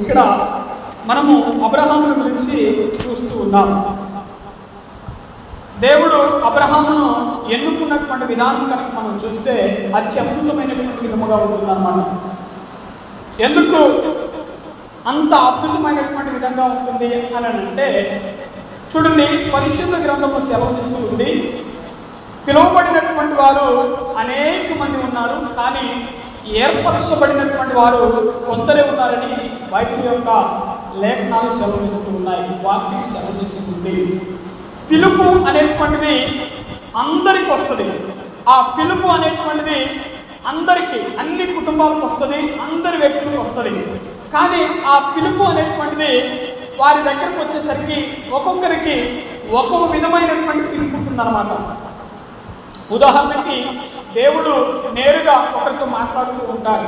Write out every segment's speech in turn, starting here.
ఇక్కడ మనము అబ్రహామును గురించి చూస్తూ ఉన్నాము. దేవుడు అబ్రహామును ఎన్నుకున్నటువంటి విధానం కనుక మనం చూస్తే అత్యద్భుతమైనటువంటి విధముగా ఉంటుందన్నమాట. ఎందుకు అంత అద్భుతమైనటువంటి విధంగా ఉంటుంది అని అంటే, చూడండి, పరిశుద్ధ గ్రంథము సెలవిస్తూ ఉంది, పిలువబడినటువంటి వారు అనేక మంది ఉన్నారు, కానీ ఏర్పరచబడినటువంటి వారు కొందరే ఉన్నారని బైబిల్ యొక్క లేఖనాలు సెలవిస్తూ ఉన్నాయి. వాక్యం సెలవిస్తుంది. పిలుపు అనేటువంటిది అందరికి వస్తుంది. ఆ పిలుపు అనేటువంటిది అందరికీ, అన్ని కుటుంబాలకు వస్తుంది, అందరి వ్యక్తులకు వస్తుంది. కానీ ఆ పిలుపు అనేటువంటిది వారి దగ్గరకు వచ్చేసరికి ఒక్కొక్కరికి ఒక్కొక్క విధమైనటువంటి పిలుపు ఉంటుందన్నమాట. ఉదాహరణకి దేవుడు నేరుగా ఒకరితో మాట్లాడుతూ ఉంటాడు,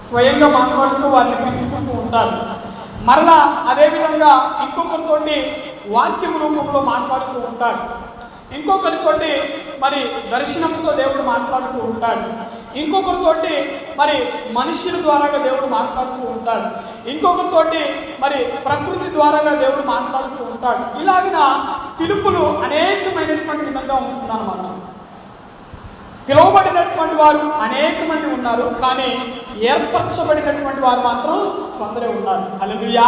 స్వయంగా మాట్లాడుతూ వారిని పిలుచుకుంటూ ఉంటాడు. మరలా అదేవిధంగా ఇంకొకరితోటి వాక్యం రూపంలో మాట్లాడుతూ ఉంటాడు. ఇంకొకరితోటి మరి దర్శనంతో దేవుడు మాట్లాడుతూ ఉంటాడు. ఇంకొకరితోటి మరి మనుషుల ద్వారాగా దేవుడు మాట్లాడుతూ ఉంటాడు. ఇంకొకరితోటి మరి ప్రకృతి ద్వారాగా దేవుడు మాట్లాడుతూ ఉంటాడు. ఇలాగిన పిలుపులు అనేకమైనటువంటి విధంగా ఉంటుందన్నమాట. పిలువబడినటువంటి వారు అనేక మంది ఉన్నారు, కానీ ఏర్పరచబడినటువంటి వారు మాత్రం కొందరే ఉన్నారు. హల్లెలూయా.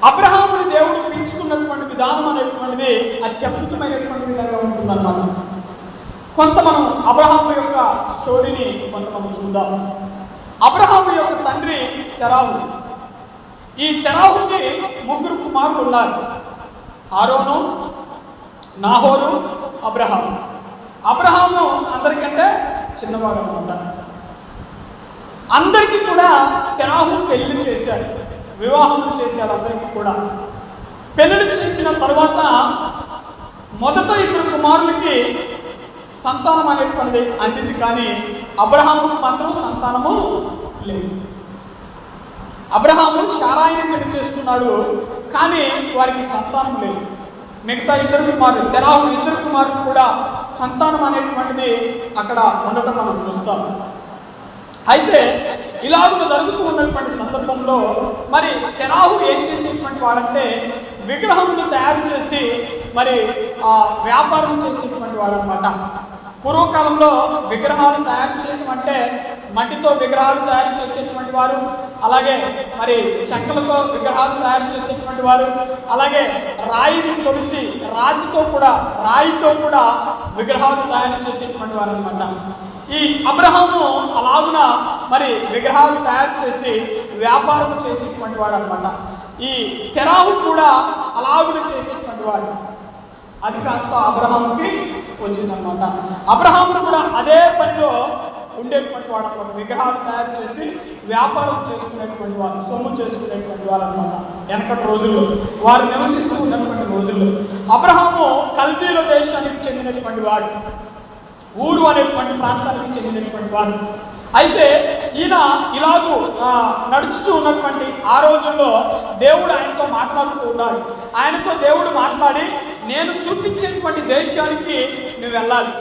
అబ్రహాముని దేవుడు పిలుచుకున్నటువంటి విధానం అనేటువంటిది అత్యద్భుతమైనటువంటి విధంగా ఉంటుందన్నమాట. కొంత మనం అబ్రహాము యొక్క స్టోరీని కొంత మనం చూద్దాం. అబ్రహాము యొక్క తండ్రి తెరాహు. ఈ తెరాహుకి 3 కుమారులు ఉన్నారు, ఆరోను, నాహోరు, అబ్రహాము. అబ్రహాము అందరికంటే చిన్నవాడు అనమాట. అందరికీ కూడా తెరాహు పెళ్లి చేశాడు, వివాహములు చేశాడు. అందరికీ కూడా పెళ్లి చేసిన తర్వాత మొదట 2 కుమారులకి సంతానం అనేటువంటిది అందింది, కానీ అబ్రహాముకు మాత్రం సంతానము లేదు. అబ్రహాము శారాయిని పెళ్లి చేసుకున్నాడు, కానీ వారికి సంతానం లేదు. మిగతా 2 కుమారులు, తెరాహు 2 కుమారులు కూడా సంతానం అనేటువంటిది అక్కడ ఉండటం మనం చూస్తాం. అయితే ఇలాగ జరుగుతూ ఉన్నటువంటి సందర్భంలో మరి తెరాహు ఏం చేసేటువంటి వాడంటే విగ్రహమును తయారు చేసి మరి వ్యాపారం చేసేటువంటి వాడు అనమాట. పూర్వకాలంలో విగ్రహాలు తయారు చేయడం అంటే మట్టితో విగ్రహాలు తయారు చేసేటువంటి వారు, అలాగే మరి చెక్కలతో విగ్రహాలు తయారు చేసేటువంటి వారు, అలాగే రాయిని తొలిచి రాయితో కూడా విగ్రహాలు తయారు చేసేటువంటి వారు అనమాట. ఈ అబ్రహాము అలాగున మరి విగ్రహాలు తయారు చేసి వ్యాపారం చేసేటువంటి వాడు అనమాట. ఈ తెరాహు కూడా అలాగున చేసేటువంటి వాడు. అది కాస్త అబ్రహాముకి వచ్చిందనమాట. అబ్రహామును కూడా అదే పనిలో ఉండేటువంటి వాడు అనమాట. విగ్రహాలు తయారు చేసి వ్యాపారం చేసుకునేటువంటి వారు, సొమ్ము చేసుకునేటువంటి వారు అనమాట. వెనకటి రోజుల్లో వారు నివసిస్తూ ఉన్నటువంటి రోజుల్లో అబ్రహాము కల్దీల దేశానికి చెందినటువంటి వాడు, ఊరు అనేటువంటి ప్రాంతానికి చెందినటువంటి వాడు. అయితే ఈయన ఇలాగూ నడుచుతూ ఉన్నటువంటి ఆ రోజుల్లో దేవుడు ఆయనతో మాట్లాడుతూ ఉన్నాడు. ఆయనతో దేవుడు మాట్లాడి, నేను చూపించేటువంటి దేశానికి నువ్వు వెళ్ళాలి,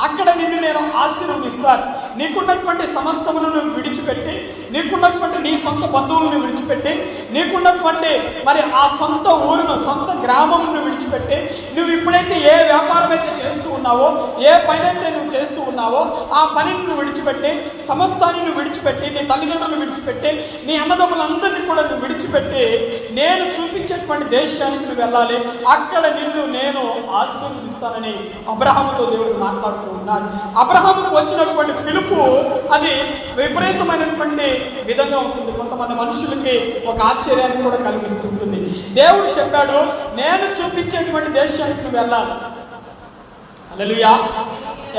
అక్కడ నిన్ను నేను ఆశీర్వదిస్తాను, నీకున్నటువంటి సమస్తమును నువ్వు విడిచిపెట్టి, నీకున్నటువంటి నీ సొంత బంధువులను విడిచిపెట్టి, నీకున్నటువంటి మరి ఆ సొంత ఊరును, సొంత గ్రామమును విడిచిపెట్టి, నువ్వు ఇప్పుడైతే ఏ వ్యాపారం అయితే చేస్తూ ఉన్నావో, ఏ పని అయితే నువ్వు చేస్తూ ఉన్నావో ఆ పనిని నువ్వు విడిచిపెట్టి, సమస్తాన్ని నువ్వు విడిచిపెట్టి, నీ తల్లిదండ్రులను విడిచిపెట్టి, నీ అన్నదమ్ములందరినీ కూడా నువ్వు విడిచిపెట్టి నేను చూపించేటువంటి దేశానికి నువ్వు వెళ్ళాలి, అక్కడ నిన్ను నేను ఆశీర్వదిస్తానని అబ్రహాముతో దేవుడు మాట్లాడుతూ ఉన్నాడు. అబ్రహాముకు వచ్చినటువంటి పిలుపు అది విపరీతమైనటువంటి విధంగా ఉంటుంది. కొంతమంది మనుషులకి ఒక ఆశ్చర్యాన్ని కూడా కలిగిస్తూ ఉంటుంది. దేవుడు చెప్పాడు, నేను చూపించేటువంటి దేశానికి నువ్వు వెళ్ళాలి. హల్లెలూయా.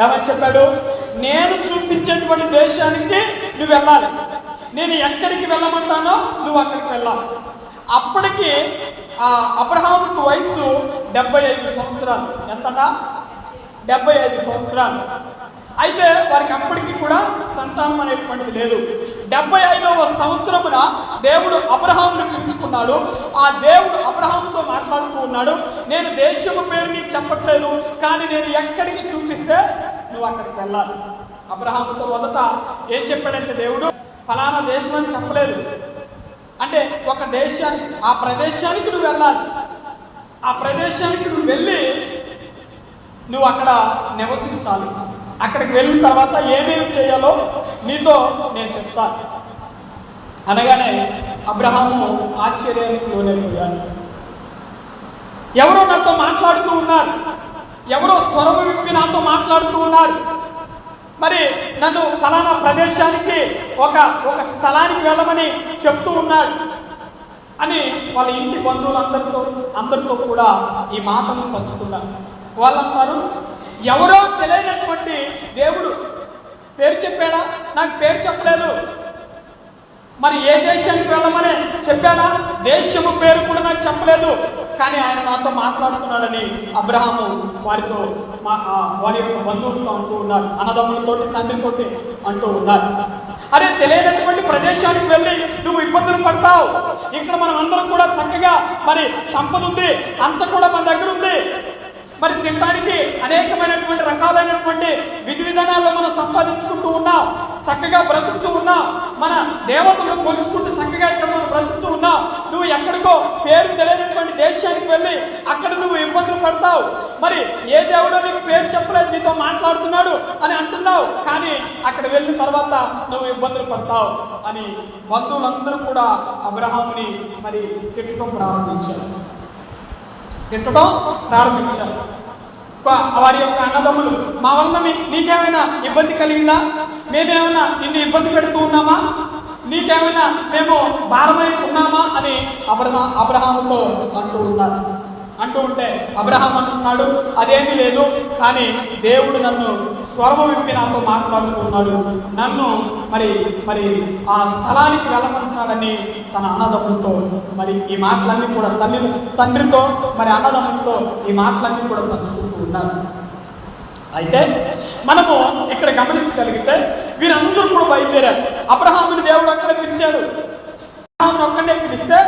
ఏమని చెప్పాడు? నేను చూపించేటువంటి దేశానికి నువ్వు వెళ్ళాలి, నేను ఎక్కడికి వెళ్ళమంటానో నువ్వు అక్కడికి వెళ్ళాలి. అప్పటికి అబ్రహాముకు వయసు 75 సంవత్సరాలు. ఎంతటా? 75 సంవత్సరాలు. అయితే వారికి అప్పటికి కూడా సంతానం అనేటువంటిది లేదు. 75వ సంవత్సరమున దేవుడు అబ్రహామును పిలుచుకున్నాడు. ఆ దేవుడు అబ్రహాముతో మాట్లాడుతూ ఉన్నాడు, నేను దేశము పేరు నీకు చెప్పట్లేదు, కానీ నేను ఎక్కడికి చూపిస్తే నువ్వు అక్కడికి వెళ్ళాలి. అబ్రహాముతో మొదట ఏం చెప్పాడంటే దేవుడు, ఫలానా దేశం అని చెప్పలేదు. అంటే ఒక దేశానికి, ఆ ప్రదేశానికి నువ్వు వెళ్ళాలి. ఆ ప్రదేశానికి నువ్వు వెళ్ళి నువ్వు అక్కడ నివసించాలి. అక్కడికి వెళ్ళిన తర్వాత ఏమేమి చేయాలో నీతో నేను చెప్తాను అనగానే అబ్రహాము ఆశ్చర్యానికి లోనైపోయాడు. ఎవరో నాతో మాట్లాడుతూ ఉన్నారు, ఎవరో స్వరము విప్పి నాతో మాట్లాడుతూ ఉన్నారు. మరి నన్ను ఫలానా ప్రదేశానికి ఒక స్థలానికి వెళ్ళమని చెప్తూ ఉన్నాడు అని వాళ్ళ ఇంటి అందరితో కూడా ఈ మాటలను పంచుకున్నారు. వాళ్ళు అన్నారు, ఎవరో తెలియనటువంటి దేవుడు పేరు చెప్పాడా? నాకు పేరు చెప్పలేదు. మరి ఏ దేశానికి వెళ్ళమని చెప్పాడా? దేశము పేరు కూడా నాకు చెప్పలేదు. కానీ ఆయన నాతో మాట్లాడుతున్నాడని అబ్రహాము వారి యొక్క బంధువులతో అంటూ ఉన్నారు, అన్నదమ్ములతోటి, తండ్రితోటి అంటూ ఉన్నారు. అరే, తెలియనటువంటి ప్రదేశానికి వెళ్ళి నువ్వు ఇబ్బందులు పడతావు. ఇక్కడ మనం అందరం కూడా చక్కగా మరి సంపద ఉంది, అంత కూడా మన దగ్గర ఉంది. మరి తినడానికి అనేకమైనటువంటి రకాలైనటువంటి విధి విధానాల్లో మనం సంపాదించుకుంటూ ఉన్నాం, చక్కగా బ్రతుకుతూ ఉన్నాం, మన దేవతలను కొలుచుకుంటూ చక్కగా ఇక్కడ మనం బ్రతుకుతూ ఉన్నాం. నువ్వు ఎక్కడికో పేరు తెలియనటువంటి దేశానికి వెళ్ళి అక్కడ నువ్వు ఇబ్బందులు పడతావు. మరి ఏ దేవుడో నీకు పేరు చెప్పలేదు, నీతో మాట్లాడుతున్నాడు అని అంటున్నావు, కానీ అక్కడ వెళ్ళిన తర్వాత నువ్వు ఇబ్బందులు పడతావు అని బంధువులందరూ కూడా అబ్రహాముని మరి తిట్టడం ప్రారంభించారు. వారి యొక్క అన్నదమ్ములు, మా వలన నీకేమైనా ఇబ్బంది కలిగిందా? మేమేమైనా నిన్ను ఇబ్బంది పెడుతూ ఉన్నామా? నీకేమైనా మేము భారమై ఉన్నామా అని అబ్రహాముతో అంటూ ఉంటే అబ్రహాం అంటున్నాడు, అదేమీ లేదు, కానీ దేవుడు నన్ను స్వరము విప్పి నాతో మాట్లాడుతూ ఉన్నాడు, నన్ను మరి ఆ స్థలానికి వెళ్ళమంటున్నాడని తన అన్నదమ్ములతో మరి ఈ మాటలన్నీ కూడా తండ్రితో మరి అన్నదమ్ములతో ఈ మాటలన్నీ కూడా పంచుకుంటూ ఉన్నారు. అయితే మనము ఇక్కడ గమనించగలిగితే వీరందరూ కూడా బయలుదేరారు. అబ్రహాముని దేవుడు అక్కడ పిలిచాడు. అబ్రహాముని ఒక్కడే పిలిస్తే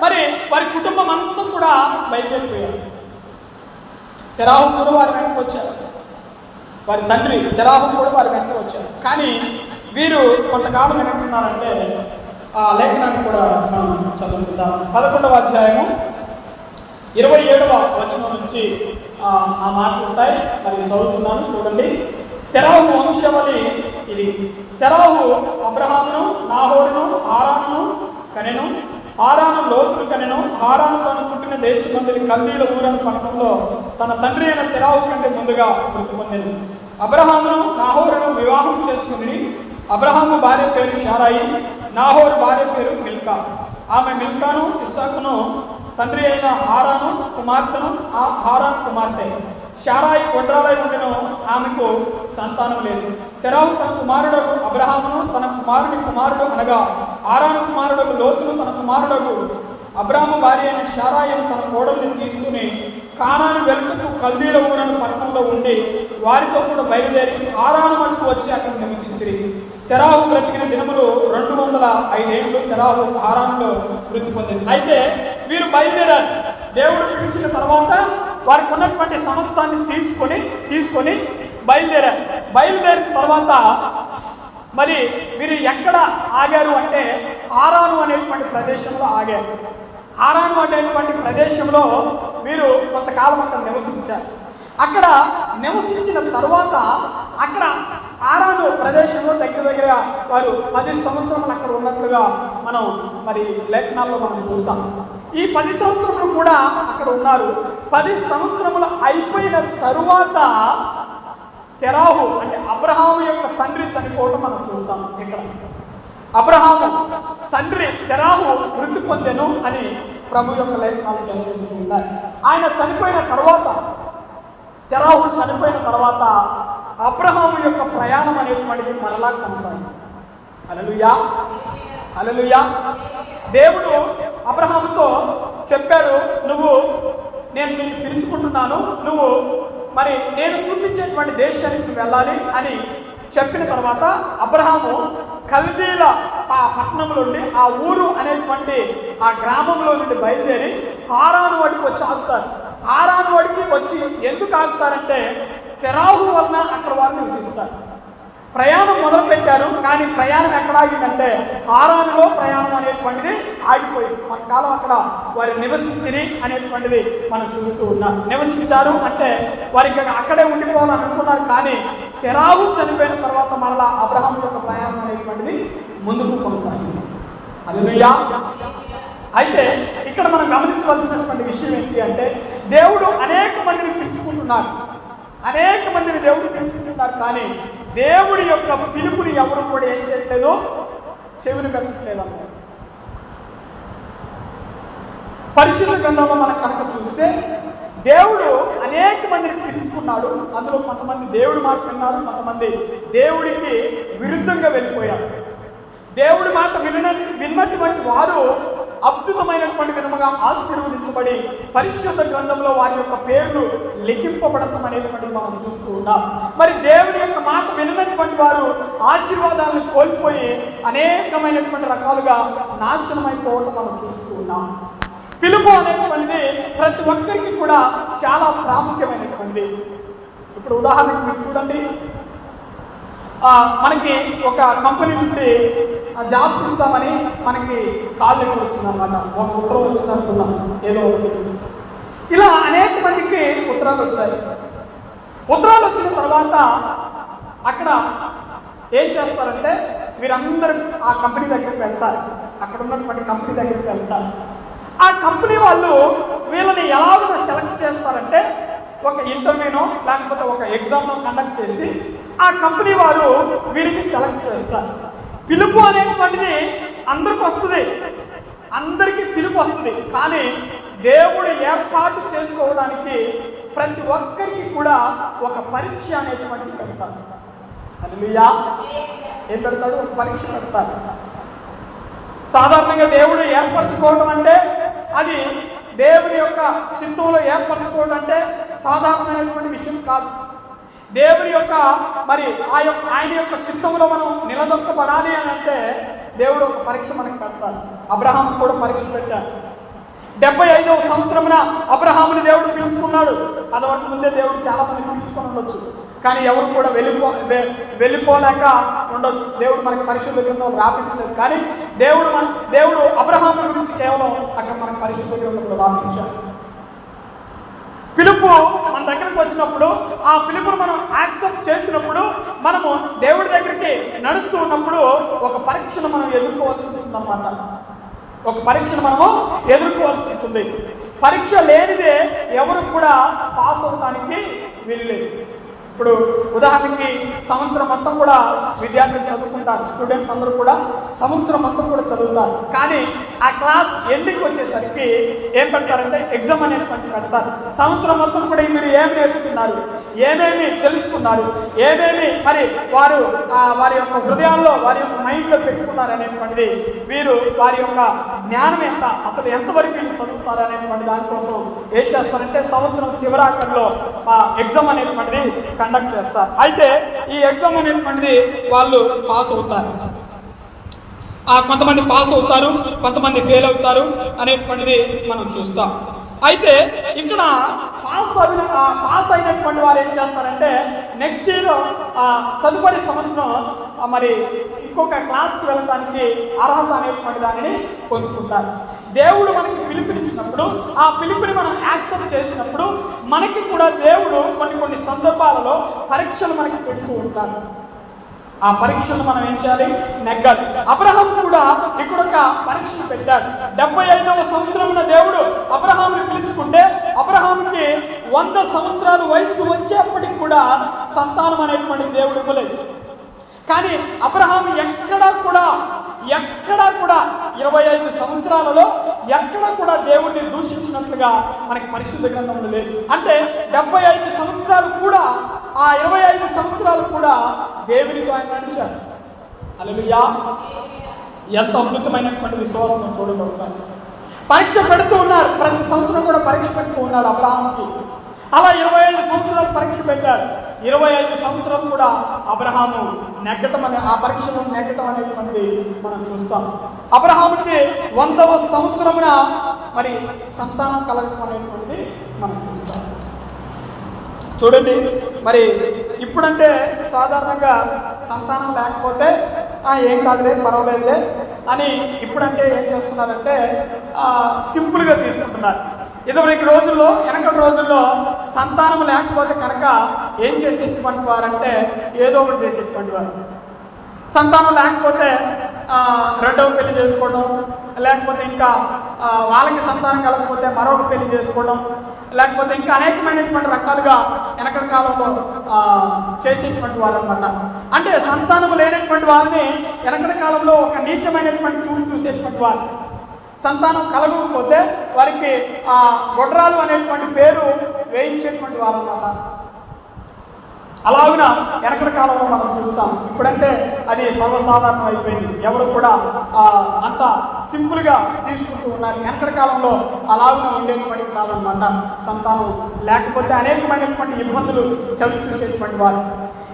మరి వారి కుటుంబం అంతా కూడా బయలుదేరిపోయారు. తెరాహు కూడా వారి వెంట వచ్చారు, వారి తండ్రి తెరాహు కూడా వారి వెంట వచ్చారు. కానీ వీరు కొంతకాలం ఏమంటున్నారంటే ఆ లేఖనాన్ని కూడా మనం చదువుకుందాం. 11వ అధ్యాయము 27వ వచనం నుంచి ఆ మాటలు ఉంటాయి. మరి చదువుతున్నాను, చూడండి. తెరాహు వంశావళి ఇది. తెరాహు అబ్రహామును, నాహోరును, హారానును కనెను. హారాను లోతును కనెను. హారాను తను పుట్టిన దేశమందరి కల్దీల ఊరని పట్టణంలో తన తండ్రి అయిన తెరాహు కంటే ముందుగా మృతి పొందింది. అబ్రహామును నాహోరును వివాహం చేసుకుని అబ్రహాము భార్య పేరు షారాయి, నాహోరు భార్య పేరు మిల్కా. ఆమె మిల్కాను ఇస్సాకును తండ్రి అయిన హారాను కుమార్తెను, ఆ హారాను కుమార్తె. షారాయి ఒండ్రాలై ఉండెను, ఆమెకు సంతానం లేదు. తెరాహు తన కుమారుడు అబ్రహామును, తన కుమారుడి కుమారుడు అనగా హారాను కుమారుడు లోతును, తన కుమారుడు అబ్రాము భార్య అయిన షారాయిని తన కోడల్ని తీసుకుని కానాను వెలుగుకు కల్దీల ఊరని పట్టణంలో ఉండి వారితో కూడా బయలుదేరి హారాను మటుకు వచ్చి అక్కడ నివసించిరి. తెరాహు బ్రతికిన దినములు 205 ఏళ్ళు. తెరాహు హారానులో మృతి పొందింది. అయితే వీరు బయలుదేరారు. దేవుడు పిలిచిన తర్వాత వారికి ఉన్నటువంటి సమస్తాన్ని తీసుకొని బయలుదేరారు. బయలుదేరిన తర్వాత మరి వీరు ఎక్కడ ఆగారు అంటే హారాను అనేటువంటి ప్రదేశంలో ఆగారు. హారాను అనేటువంటి ప్రదేశంలో వీరు కొంతకాలం అక్కడ నివసించారు. అక్కడ నివసించిన తర్వాత అక్కడ హారాను ప్రదేశంలో దగ్గర వారు 10 సంవత్సరాలు అక్కడ ఉన్నట్లుగా మనం మరి లేఖనాల్లో మనం చూస్తాం. ఈ 10 సంవత్సరములు కూడా అక్కడ ఉన్నారు. 10 సంవత్సరములు అయిపోయిన తరువాత తెరాహు అంటే అబ్రహాము యొక్క తండ్రి చనిపోవడం మనం చూస్తాం. ఇక్కడ అబ్రహాము తండ్రి తెరాహు మృతి పొందెను అని ప్రభు యొక్క లేఖనాలు సెలవిస్తూ ఉన్నాయి. ఆయన చనిపోయిన తర్వాత, తెరాహు చనిపోయిన తర్వాత అబ్రహాము యొక్క ప్రయాణం అనేటువంటిది మరలా కొనసాగింది. హల్లెలూయా, హల్లెలూయా. దేవుడు అబ్రహాముతో చెప్పాడు, నేను నిన్ను పిలుచుకుంటున్నాను, నువ్వు మరి నేను చూపించేటువంటి దేశానికి వెళ్ళాలి అని చెప్పిన తర్వాత అబ్రహాము కల్దీల ఆ పట్టణంలో నుండి, ఆ ఊరు అనేటువంటి ఆ గ్రామంలో నుండి బయలుదేరి హారాను వాడికి వచ్చి ఆగుతారు. హారాను వాడికి వచ్చి ఎందుకు ఆగుతారంటే తెరాహు వలన అక్కడ వారు నివసిస్తారు. ప్రయాణం మొదలు పెట్టారు. కానీ ప్రయాణం ఎక్కడ ఆగిందంటే హారానులో ప్రయాణం అనేటువంటిది ఆగిపోయింది. కొంతకాలం అక్కడ వారు నివసించిరి అనేటువంటిది మనం చూస్తూ ఉన్నాం. నివసించారు అంటే వారికి అక్కడే ఉండిపోవాలని అనుకున్నారు. కానీ తెరాహు చనిపోయిన తర్వాత మరలా అబ్రహాము యొక్క ప్రయాణం అనేటువంటిది ముందుకు కొనసాగింది. హల్లెలూయా. అయితే ఇక్కడ మనం గమనించవలసినటువంటి విషయం ఏంటి అంటే దేవుడు అనేక మందిని పిలుచుకుంటున్నారు. అనేక మందిని దేవుడు పిలుచుకుంటున్నారు. కానీ దేవుడి యొక్క పిలుపుని ఎవరు కూడా ఏం చేయట్లేదు, చెవిని పెట్టట్లేదు అన్నారు. పరిశుద్ధ గ్రంథంలో మనం కనుక చూస్తే దేవుడు అనేక మందిని పిలుచుకున్నాడు. అందులో కొంతమంది దేవుడి మాట విన్నారు, కొంతమంది దేవుడికి విరుద్ధంగా వెళ్ళిపోయారు. దేవుడి మాట విన్నటువంటి వారు అద్భుతమైనటువంటి విధముగా ఆశీర్వదించబడి పరిశుద్ధ గ్రంథంలో వారి యొక్క పేర్లు లిఖింపబడటం అనేటువంటిది మనం చూస్తూ ఉన్నాం. మరి దేవుని యొక్క మాట వినటువంటి వారు ఆశీర్వాదాలను కోల్పోయి అనేకమైనటువంటి రకాలుగా నాశనం అయిపోవడం మనం చూస్తూ ఉన్నాం. పిలుపు అనేటువంటిది ప్రతి ఒక్కరికి కూడా చాలా ప్రాముఖ్యమైనటువంటిది. ఇప్పుడు ఉదాహరణకు మీరు చూడండి, మనకి ఒక కంపెనీ నుండి జాబ్స్ ఇస్తామని మనకి కాల్ లెటర్ వచ్చిందనమాట. ఒక ఉత్తరం వచ్చింది అనుకున్నాం ఏదో ఒకటి. ఇలా అనేక మందికి ఉత్తరాలు వచ్చాయి. ఉత్తరాలు వచ్చిన తర్వాత అక్కడ ఏం చేస్తారంటే వీరందరూ ఆ కంపెనీ దగ్గరికి వెళ్తారు. అక్కడ ఉన్నటువంటి కంపెనీ దగ్గరికి వెళ్తారు. ఆ కంపెనీ వాళ్ళు వీళ్ళని ఎలాగో సెలెక్ట్ చేస్తారంటే ఒక ఇంటర్వ్యూనో లేకపోతే ఒక ఎగ్జామ్నో కండక్ట్ చేసి ఆ కంపెనీ వారు వీరికి సెలెక్ట్ చేస్తారు. పిలుపు అనేటువంటిది అందరికి వస్తుంది, అందరికీ పిలుపు వస్తుంది. కానీ దేవుడు ఏర్పాటు చేసుకోవడానికి ప్రతి ఒక్కరికి కూడా ఒక పరీక్ష అనేటువంటిది పెడతాడు. హల్లెలూయా. ఏం పెడతాడు? ఒక పరీక్ష పెడతాడు. సాధారణంగా దేవుడు ఏర్పరచుకోవడం అంటే అది దేవుని యొక్క చిత్తంలో ఏర్పరచుకోవడం అంటే సాధారణమైనటువంటి విషయం కాదు. దేవుని యొక్క ఆయన యొక్క చిత్తంలో మనం నిలదొక్కబడాలి అని అంటే దేవుడు ఒక పరీక్ష మనకు పెడతాడు. అబ్రహాం కూడా పరీక్ష పెట్టాడు. 75వ సంవత్సరమున అబ్రహాముని దేవుడు పిలుచుకున్నాడు. అదవరకు ముందే దేవుడు చాలా మంది పిలుచుకొని ఉండొచ్చు, కానీ ఎవరు కూడా వెళ్ళిపోలేక ఉండొచ్చు. దేవుడు మనకి పరిశుద్ధ గ్రంథం రాపించలేదు. కానీ దేవుడు అబ్రహాము గురించి కేవలం అక్కడ మనకి పరిశుద్ధ గ్రంథంలో రాపించాడు. పిలుపు మన దగ్గరకు వచ్చినప్పుడు ఆ పిలుపును మనం యాక్సెప్ట్ చేసినప్పుడు మనము దేవుడి దగ్గరికి నడుస్తూ ఉన్నప్పుడు ఒక పరీక్షను మనం ఎదుర్కోవాల్సి ఉంటుందన్నమాట. ఒక పరీక్షను మనము ఎదుర్కోవాల్సి ఉంటుంది. పరీక్ష లేనిదే ఎవరు కూడా పాస్ అవడానికి వీల్లేదు. ఇప్పుడు ఉదాహరణకి సంవత్సరం మొత్తం కూడా విద్యార్థులు చదువుకుంటారు. స్టూడెంట్స్ అందరూ కూడా సంవత్సరం మొత్తం కూడా చదువుతారు. కానీ ఆ క్లాస్ ఎండింగ్కి వచ్చేసరికి ఏం పెడతారంటే ఎగ్జామ్ అనేటువంటి పెడతారు. సంవత్సరం మొత్తం కూడా మీరు ఏమి నేర్చుకున్నారు, ఏమేమి తెలుసుకున్నారు, ఏమేమి మరి వారి యొక్క హృదయాల్లో వారి యొక్క మైండ్లో పెట్టుకున్నారు అనేటువంటిది, వీరు వారి యొక్క జ్ఞానం ఎంత, అసలు ఎంతవరకు వీళ్ళు చదువుతారు అనేటువంటి దానికోసం ఏం చేస్తారంటే సంవత్సరం చివరాఖరిలో ఎగ్జామ్ అనేటువంటిది కండక్ట్ చేస్తారు. అయితే ఈ ఎగ్జామ్ అనేటువంటిది వాళ్ళు పాస్ అవుతారు. కొంతమంది పాస్ అవుతారు, కొంతమంది ఫెయిల్ అవుతారు అనేటువంటిది మనం చూస్తాం. అయితే ఇక్కడ పాస్ అయినటువంటి వారు ఏం చేస్తారంటే నెక్స్ట్ ఇయర్ తదుపరి సంవత్సరం మరి ఇంకొక క్లాస్కి వెళ్ళడానికి అర్హత అనేటువంటి దానిని పొందుకుంటారు. దేవుడు మనకి పిలుపునిచ్చినప్పుడు ఆ పిలుపుని మనం యాక్సెప్ట్ చేసినప్పుడు మనకి కూడా దేవుడు కొన్ని సందర్భాలలో పరీక్షలు మనకి పెడుతూ ఉంటాడు. ఆ పరీక్షను మనం ఏం చేయాలి? నెగ్గాలి. అబ్రహాం కూడా ఇక్కడ ఒక పరీక్షను పెట్టాడు. 75వ సంవత్సరమున దేవుడు అబ్రహాముని పిలుచుకుంటే అబ్రహాంకి 100 సంవత్సరాలు వయసు వచ్చేప్పటికి కూడా సంతానం అనేటువంటి దేవుడు ఇవ్వలేదు. కానీ అబ్రహాం ఎక్కడా కూడా 25 సంవత్సరాలలో ఎక్కడా కూడా దేవుడిని దూషించినట్లుగా మనకి పరిశుద్ధ గ్రంథంలో లేదు. అంటే 75 సంవత్సరాలు కూడా ఆ 25 సంవత్సరాలు కూడా దేవునితో ఆయన నడిచారు. హల్లెలూయా. ఎంత అద్భుతమైనటువంటి విశ్వాసం చూడండి ఒకసారి. పరీక్ష పెడుతూ ఉన్నారు, ప్రతి సంవత్సరం కూడా పరీక్ష పెడుతూ ఉన్నాడు అబ్రహాంకి. అలా 25 సంవత్సరాలు పరీక్ష పెట్టాడు. 25 సంవత్సరాలు కూడా అబ్రహాము నెగ్గటం ఆ పరీక్షను నెగ్గటం అనేటువంటి మనం చూస్తాం. అబ్రహాముకి 100వ సంవత్సరమున మరి సంతానం కలగటం అనేటువంటిది మనం చూస్తాం. చూడండి, మరి ఇప్పుడంటే సాధారణంగా సంతానం లేకపోతే ఏం కాదులే, పర్వాలేదులే అని ఇప్పుడంటే ఏం చేస్తున్నారంటే సింపుల్గా తీసుకుంటున్నారు. ఇదివరకు రోజుల్లో, వెనకటి రోజుల్లో సంతానం లేకపోతే కనుక ఏం చేసేటువంటి వారంటే ఏదో ఒకటి చేసేటువంటి వారు. సంతానం లేకపోతే రెండవ పెళ్లి చేసుకోవడం, లేకపోతే ఇంకా వాళ్ళకి సంతానం కలగకపోతే మరొక పెళ్లి చేసుకోవడం, లేకపోతే ఇంకా అనేకమైనటువంటి రకాలుగా వెనకటి కాలంలో చేసేటువంటి వారు అనమాట. అంటే సంతానం లేనటువంటి వారిని వెనకటి కాలంలో ఒక నీచమైనటువంటి చూసేటువంటి వారు. సంతానం కలగకపోతే వారికి గొడ్రాలు అనేటువంటి పేరు వేయించేటువంటి వారు అనమాట. అలాగున వెనకటి కాలంలో మనం చూస్తాం. ఇప్పుడంటే అది సర్వసాధారణం అయిపోయింది. ఎవరు కూడా అంత సింపుల్గా తీసుకుంటూ ఉన్నారు. వెనకటి కాలంలో అలాగున ఉండేటువంటి కాలం అన్నమాట. సంతానం లేకపోతే అనేకమైనటువంటి ఇబ్బందులు చవి చూసేటువంటి వారు.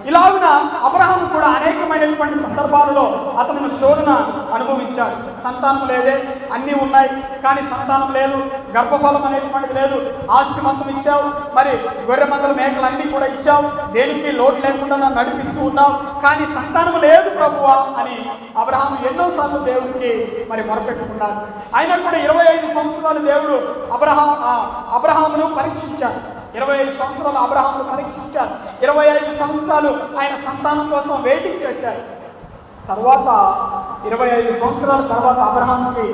ఇలాగున అబ్రహాం కూడా అనేకమైనటువంటి సందర్భాలలో అతను శోధన అనుభవించాడు. సంతానం లేదే, అన్నీ ఉన్నాయి కానీ సంతానం లేదు, గర్భఫలం అనేటువంటిది లేదు, ఆస్తి మొత్తం ఇచ్చావు, మరి గొర్రె మందల మేకలు అన్నీ కూడా ఇచ్చావు, దేనికి లోటు లేకుండా నన్ను నడిపిస్తూ ఉన్నావు, కానీ సంతానం లేదు ప్రభువా అని అబ్రహాం ఎన్నోసార్లు దేవుడికి మరి మొరపెట్టుకున్నాడు. అయినా కూడా 25 సంవత్సరాలు దేవుడు అబ్రహామును పరీక్షించాడు. 25 సంవత్సరాలు అబ్రహామును పరీక్షించారు. 25 సంవత్సరాలు ఆయన సంతానం కోసం వెయిటింగ్ చేశారు. తర్వాత 25 సంవత్సరాల తర్వాత అబ్రహాంకి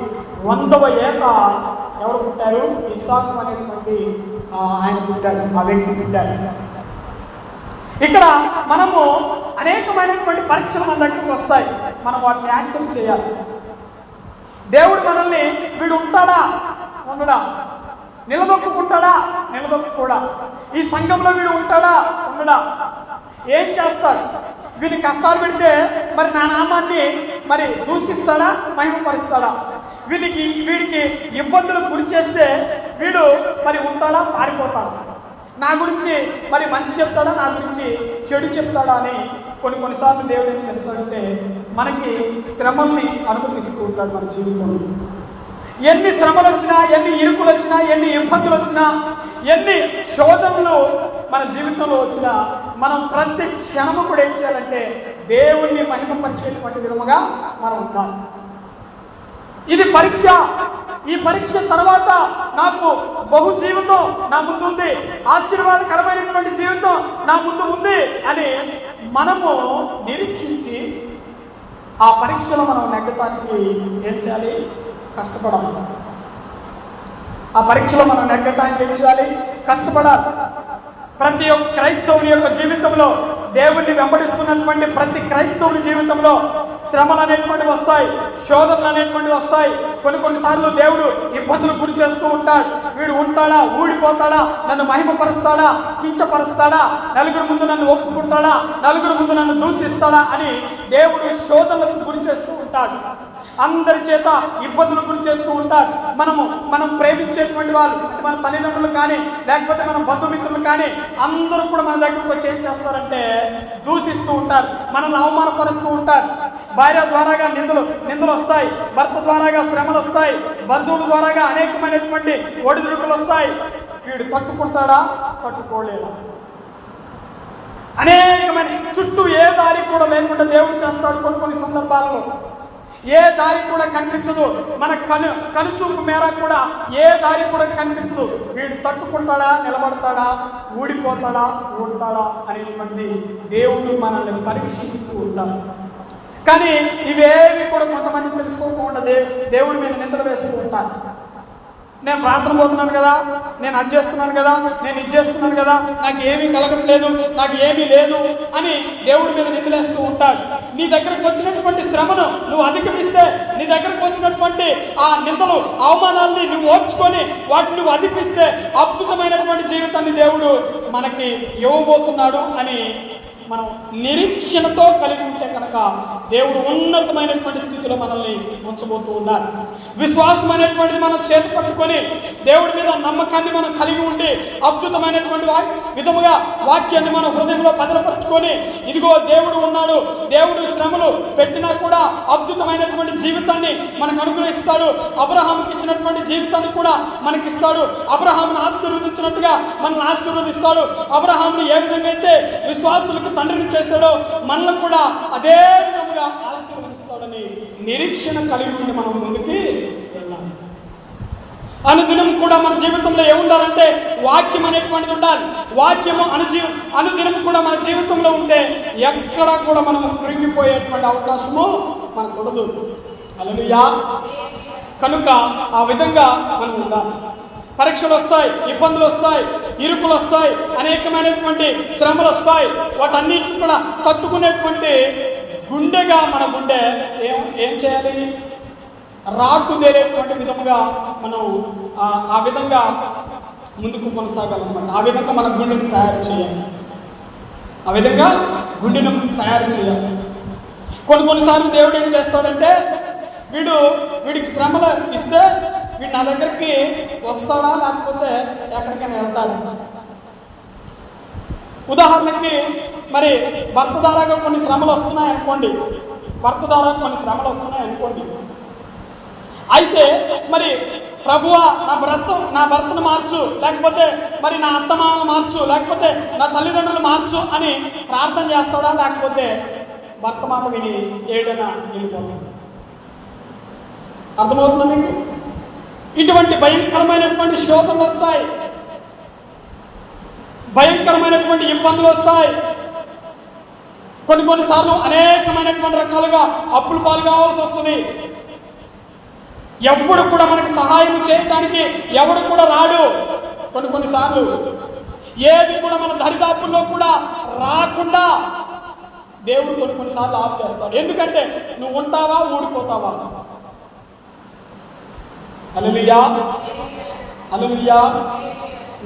100వ ఏట ఎవరు పుట్టారు? ఇస్సాకు అనేటువంటి ఆయన పుట్టాడు, ఆ వ్యక్తి పుట్టాడు. ఇక్కడ మనము అనేకమైనటువంటి పరీక్షలు మన దగ్గరికి వస్తాయి. మనం వాటిని యాక్సెప్ట్ చేయాలి. దేవుడు మనల్ని వీడు ఉంటాడా ఉండడా, నిలదొక్కుంటాడా నిలదొక్కుడా, ఈ సంఘంలో వీడు ఉంటాడా ఉండడా, ఏం చేస్తాడు, వీడి కష్టాలు పెడితే మరి నా నామాన్ని మరి దూషిస్తాడా మహిమపరుస్తాడా, వీడికి ఇబ్బందులకు గురి చేస్తే వీడు మరి ఉంటాడా పారిపోతాడా, నా గురించి మరి మంచి చెప్తాడా నా గురించి చెడు చెప్తాడా అని కొన్నిసార్లు దేవుడు ఏం చేస్తాడంటే మనకి శ్రమల్ని అనుమతిస్తూ ఉంటాడు. మన జీవితంలో ఎన్ని శ్రమలు వచ్చినా, ఎన్ని ఇరుకులు వచ్చినా, ఎన్ని ఇబ్బందులు వచ్చినా, ఎన్ని శోధనలు మన జీవితంలో వచ్చినా మనం ప్రతి క్షణము కూడా ఏం చేయాలంటే దేవుణ్ణి మహిమపరిచేటువంటి విధముగా మనం ఉండాలి. ఇది పరీక్ష. ఈ పరీక్ష తర్వాత నాకు బహు జీవితం నా ముందు ఉంది, ఆశీర్వాదకరమైనటువంటి జీవితం నా ముందు ఉంది అని మనము నిరీక్షించి ఆ పరీక్షలో మనం నెగ్గటానికి ఏం చేయాలి? కష్టపడాలి. ఆ పరీక్షలో మనం నెగ్గటానికి ఏం చేయాలి? కష్టపడాలి. ప్రతి ఒక్క క్రైస్తవుని యొక్క జీవితంలో, దేవుణ్ణి వెంబడిస్తున్నటువంటి ప్రతి క్రైస్తవుని జీవితంలో శ్రమలు అనేటువంటి వస్తాయి, శోధనలు అనేటువంటి వస్తాయి. కొన్నిసార్లు దేవుడు ఇబ్బందులు గురి చేస్తూ ఉంటాడు. వీడు ఉంటాడా, ఊడిపోతాడా, నన్ను మహిమపరుస్తాడా, కించపరుస్తాడా, నలుగురు ముందు నన్ను ఒప్పుకుంటాడా, నలుగురు ముందు నన్ను దూషిస్తాడా అని దేవుడు శోధనలకు గురి చేస్తూ ఉంటాడు. అందరి చేత ఇబ్బందులు గురి చేస్తూ ఉంటారు. మనం ప్రేమించేటువంటి వాళ్ళు, మన తల్లిదండ్రులు కానీ లేకపోతే మన బంధుమిత్రులు కానీ అందరూ కూడా మన దగ్గరకు వచ్చి ఏం చేస్తారంటే దూషిస్తూ ఉంటారు, మనల్ని అవమానపరుస్తూ ఉంటారు. భార్య ద్వారాగా నిందలు వస్తాయి, భర్త ద్వారాగా శ్రమలు వస్తాయి, బంధువుల ద్వారాగా అనేకమైనటువంటి ఒడిదుడుకులు వస్తాయి. వీడు తట్టుకుంటాడా? తట్టుకోలేడు. అనేకమైన చుట్టూ ఏ దారి కూడా లేకుండా దేవుడు చేస్తాడు. కొన్ని సందర్భాల్లో ఏ దారి కూడా కనిపించదు, మన కనుచూపు మేర కూడా ఏ దారి కూడా కనిపించదు. వీడు తట్టుకుంటాడా, నిలబడతాడా, ఊడిపోతాడా, ఉంటాడా అనేటువంటి దేవుడు మనల్ని పరీక్షిస్తూ ఉంటాడు. కానీ ఇవేవి కూడా కొంతమంది తెలుసుకోకుండా దేవుడి మీద నిందలు వేస్తూ ఉంటారు. నేను ప్రార్థన పోతున్నాను కదా, నేను అది చేస్తున్నాను కదా, నేను ఇది చేస్తున్నాను కదా, నాకు ఏమీ కలగట్లేదు, నాకు ఏమీ లేదు అని దేవుడి మీద నిందలేస్తూ ఉంటాడు. నీ దగ్గరకు వచ్చినటువంటి శ్రమను నువ్వు అధిగమిస్తే, నీ దగ్గరకు వచ్చినటువంటి ఆ నిందలు అవమానాలని నువ్వు ఓర్చుకొని వాటిని నువ్వు అధిపిస్తే అద్భుతమైనటువంటి జీవితాన్ని దేవుడు మనకి ఇవ్వబోతున్నాడు అని మనం నిరీక్షణతో కలిగి ఉంటే కనుక దేవుడు ఉన్నతమైనటువంటి స్థితిలో మనల్ని ఉంచబోతూ ఉన్నారు. విశ్వాసం అనేటువంటిది మనం చేతి పట్టుకొని దేవుడి మీద నమ్మకాన్ని మనం కలిగి ఉండి అద్భుతమైనటువంటి విధముగా వాక్యాన్ని మన హృదయంలో భద్రపరుచుకొని ఇదిగో దేవుడు ఉన్నాడు, దేవుడు శ్రమలు పెట్టినా కూడా అద్భుతమైనటువంటి జీవితాన్ని మనకు అనుగ్రహిస్తాడు, అబ్రహాముకి ఇచ్చినటువంటి జీవితాన్ని కూడా మనకిస్తాడు, అబ్రహామును ఆశీర్వదించినట్టుగా మనల్ని ఆశీర్వదిస్తాడు, అబ్రహామును ఏ విధంగా అయితే విశ్వాసులకు తండ్రిని చేశాడో మనల్ని కూడా అదే విధంగా ఆశీర్వదిస్తాడని నిరీక్షణ కలిగి ఉండి మనం ముందుకి వెళ్ళాలి. అనుదినం కూడా మన జీవితంలో ఏముండాలంటే వాక్యం అనేటువంటిది ఉండాలి. వాక్యము అనుదినం కూడా మన జీవితంలో ఉంటే ఎక్కడా కూడా మనం కృంగిపోయేటువంటి అవకాశము మనకు ఉండదు. హల్లెలూయా. కనుక ఆ విధంగా మనం ఉండాలి. పరీక్షలు వస్తాయి, ఇబ్బందులు వస్తాయి, ఇరుకులు వస్తాయి, అనేకమైనటువంటి శ్రమలు వస్తాయి. వాటన్నిటిని కూడా తట్టుకునేటువంటి గుండెగా మన గుండె ఏం చేయాలి? రాటుదేరేటువంటి విధముగా మనం ఆ విధంగా ముందుకు కొనసాగాలన్నమాట. ఆ విధంగా మన గుండెను తయారు చేయాలి. ఆ విధంగా గుండెను తయారు చేయాలి. కొన్నిసార్లు దేవుడు ఏం చేస్తాడంటే వీడికి శ్రమలు ఇస్తే వీడు నా దగ్గరికి వస్తాడా లేకపోతే ఎక్కడికైనా వెళ్తాడా? ఉదాహరణకి మరి భర్త ద్వారా కొన్ని శ్రమలు వస్తున్నాయనుకోండి, అయితే మరి ప్రభువా నా భర్తను మార్చు, లేకపోతే మరి నా అత్తమామను మార్చు, లేకపోతే నా తల్లిదండ్రులు మార్చు అని ప్రార్థన చేస్తాడా? లేకపోతే భర్త మాట విని ఏడైనా వెళ్ళిపోతాడు? అర్థమవుతుందా మీకు? ఇటువంటి భయంకరమైనటువంటి శోధనలు వస్తాయి, భయంకరమైనటువంటి ఇబ్బందులు వస్తాయి. కొన్నిసార్లు అనేకమైనటువంటి రకాలుగా అప్పుల పాలు కావాల్సి వస్తుంది. ఎవడు కూడా మనకి సహాయం చేయడానికి ఎవడు కూడా రాడు. కొన్నిసార్లు ఏది కూడా మన దరిదాపుల్లో కూడా రాకుండా దేవుడు కొన్నిసార్లు ఆఫ్ చేస్తాడు. ఎందుకంటే నువ్వు ఉంటావా ఊడిపోతావా? హల్లెలూయా, హల్లెలూయా.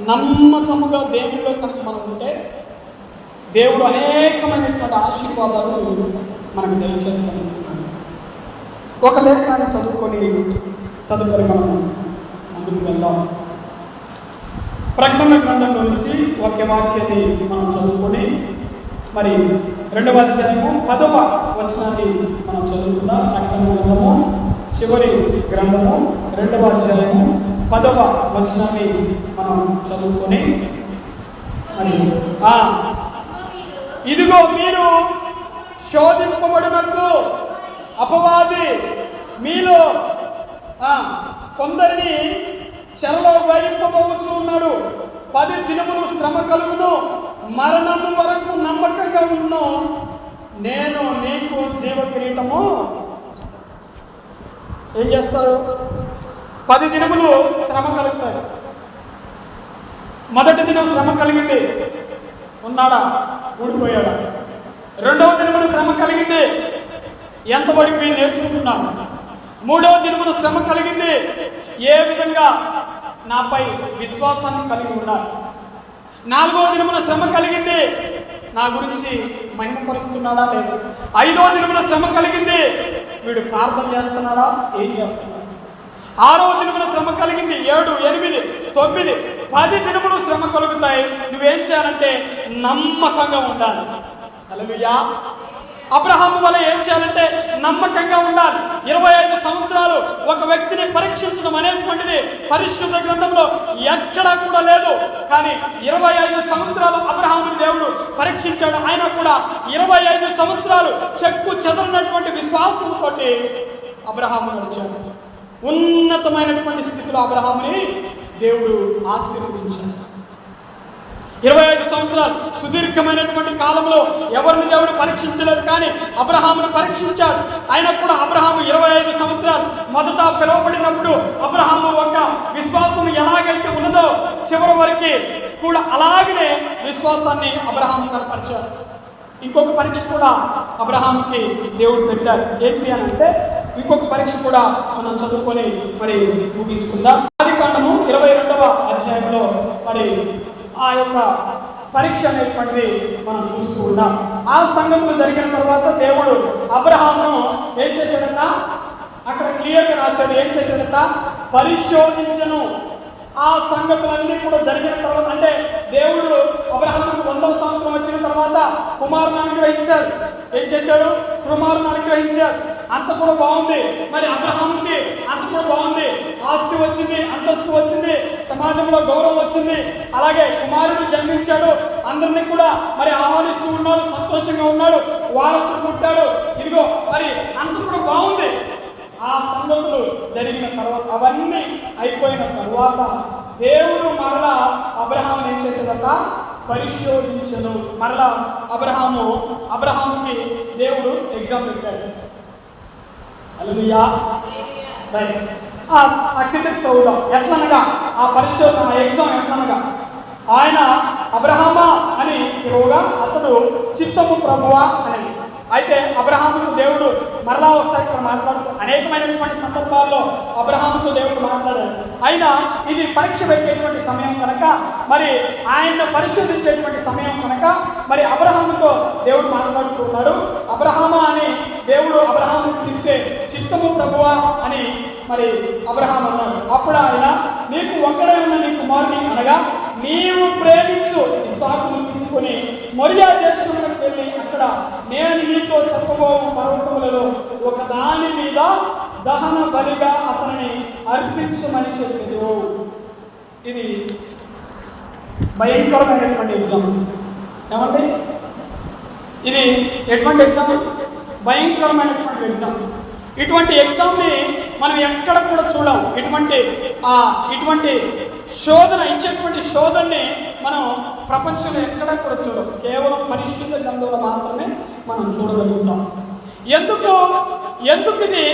నమ్మకముగా దేవుడిలో కనుక మనం ఉంటే దేవుడు అనేకమైనటువంటి ఆశీర్వాదాలు మనకు దయచేస్తాడు. ఒక లేఖనాన్ని చదువుకొని తదుపరి మనం ముందుకు వెళ్దాం. ప్రకటన గ్రంథంలో నుంచి ఒక వాక్యాన్ని మనం చదువుకొని మరి 2వ అధ్యాయము 10వ వచనాన్ని మనం చదువుకుందాం. ప్రకటన గ్రంథము చివరి గ్రంథము 2వ అధ్యాయము 10వ వచనాన్ని మనం చదువుకొని మరి ఇదిగో మీరు శోధింపబడినట్లు అపవాది మీలో కొందరిని చెరలో వేయింపబోచు ఉన్నాడు. 10 దినములు శ్రమ కలుగును, మరణము వరకు నమ్మకంగా ఉన్ను, నేను నీకు జీవ కిరీటము. ఏం చేస్తారు? 10 దినములు శ్రమ కలుగుతాయి. మొదటి దినం శ్రమ కలిగింది, ఉన్నాడా? ఊడిపోయాడా? 2వ దినమున శ్రమ కలిగింది, ఎంత పడిపోయి నేర్చుకుంటున్నాడు. 3వ దినమున శ్రమ కలిగింది, ఏ విధంగా నాపై విశ్వాసాన్ని కలిగి ఉన్నాడు. 4వ దినమున శ్రమ కలిగింది, నా గురించి మహిమపరుస్తున్నాడా లేదు. 5వ దినమున శ్రమ కలిగింది, వీడు ప్రార్థన చేస్తున్నాడా, ఏం చేస్తున్నాడు. 6వ దినమున శ్రమ కలిగింది, 7, 8, 9, 10 దినములు శ్రమ కలుగుతాయి. నువ్వేం చేయాలంటే నమ్మకంగా ఉండాలి. హల్లెలూయా. అబ్రహాము వల్ల ఏం చేయాలంటే నమ్మకంగా ఉండాలి. 25 సంవత్సరాలు ఒక వ్యక్తిని పరీక్షించడం అనేటువంటిది పరిశుద్ధ గ్రంథంలో ఎక్కడా కూడా లేదు. కానీ 25 సంవత్సరాలు అబ్రహాముని దేవుడు పరీక్షించాడు. ఆయన కూడా 25 సంవత్సరాలు చెక్కు చెదరనటువంటి విశ్వాసంతో అబ్రహామును వచ్చాడు. ఉన్నతమైనటువంటి స్థితిలో అబ్రహాముని దేవుడు ఆశీర్వదించాడు. 25 సంవత్సరాలు సుదీర్ఘమైనటువంటి కాలంలో ఎవరిని దేవుడు పరీక్షించలేదు, కానీ అబ్రహామును పరీక్షించాడు. ఆయన కూడా అబ్రహాము 25 సంవత్సరాలు మొదట పిలువబడినప్పుడు అబ్రహాము ఒక విశ్వాసం ఎలాగైతే ఉన్నదో చివరి వరకు కూడా అలాగనే విశ్వాసాన్ని అబ్రహాము కనపరిచాడు. ఇంకొక పరీక్ష కూడా అబ్రహాముకి దేవుడు పెట్టాడు. ఏంటి అని అంటే ఇంకొక పరీక్ష కూడా మనం చదువుకొని మరి ముగించుకుందాం. ఆదికాండము 22వ అధ్యాయంలో మరి ఆ యొక్క పరీక్ష అనేటువంటిది మనం చూస్తూ ఉన్నాం. ఆ సంగతులు జరిగిన తర్వాత దేవుడు అబ్రహామును ఏం చేశాడట, అక్కడ క్లియర్గా రాశాడు. ఏం చేశాడట, పరిశోధించను. ఆ సంగతులన్నీ కూడా జరిగిన తర్వాత, అంటే దేవుడు అబ్రహాముకు 100వ సంవత్సరం వచ్చిన తర్వాత కుమారుని అనుగ్రహించాడు. ఏం చేశాడు, కుమారుని అనుగ్రహించాడు. అంత కూడా బాగుంది. మరి అబ్రహాముకి అంత కూడా బాగుంది. ఆస్తి వచ్చింది, అంతస్తు వచ్చింది, సమాజంలో గౌరవం వచ్చింది. అలాగే కుమారుడు జన్మించాడు, అందరినీ కూడా మరి ఆహ్వానిస్తూ ఉన్నాడు, సంతోషంగా ఉన్నాడు, వారసుడు పుట్టాడు. ఇదిగో మరి అంత కూడా బాగుంది. ఆ సంగతులు జరిగిన తర్వాత, అవన్నీ అయిపోయిన తర్వాత దేవుడు మరలా అబ్రహాముని ఏం చేశాడట, పరిశోధించను. మరలా అబ్రహాముకి దేవుడు ఎగ్జామ్ పెట్టాడు. హల్లెలూయా. రైట్. ఆ కిందకి చదువుదాం. ఎట్లనగా ఆ పరిశోధన, ఎగ్జామ్ ఎట్లనగా, ఆయన అబ్రహామా అని పిలువగా అతడు చిత్తము ప్రభువా అని. అయితే అబ్రహాముకు దేవుడు మరలా ఒకసారి ఇక్కడ మాట్లాడుతూ, అనేకమైనటువంటి సందర్భాల్లో అబ్రహాముతో దేవుడు మాట్లాడాడు. అయినా ఇది పరీక్ష పెట్టేటువంటి సమయం కనుక, మరి ఆయన్ను పరిశోధించేటువంటి సమయం కనుక, మరి అబ్రహాముతో దేవుడు మాట్లాడుతూ ఉన్నాడు. అబ్రహామా అని దేవుడు అబ్రహామును పిలిస్తే చిత్తము ప్రభువా అని మరి అబ్రహాం అన్నాడు. అప్పుడు ఆయన, నీకు ఒక్కడే ఉన్న నీ కుమారుని అనగా నీవు ప్రేమించు ఇస్సాకును తీసుకొని మొరియా దేశంలోకి వెళ్ళి అక్కడ నేను నీతో చెప్పబోవు పర్వతములలో ఒక దాని మీద దహన బలిగా అతనిని అర్పించమని చెప్పారు. ఇది భయంకరమైనటువంటి ఎగ్జామ్. ఏమండి, ఇది ఎటువంటి ఎగ్జామ్? భయంకరమైనటువంటి ఎగ్జామ్. ఇటువంటి ఎగ్జామ్ని మనం ఎక్కడ కూడా చూడం. ఇటువంటి శోధన ఇచ్చేటువంటి శోధనని మనం ప్రపంచంలో ఎక్కడ కూడా చూడం. కేవలం పరిశుద్ధ గ్రంథంలో మాత్రమే మనం చూడగలుగుతాం. ఎందుకు ఇది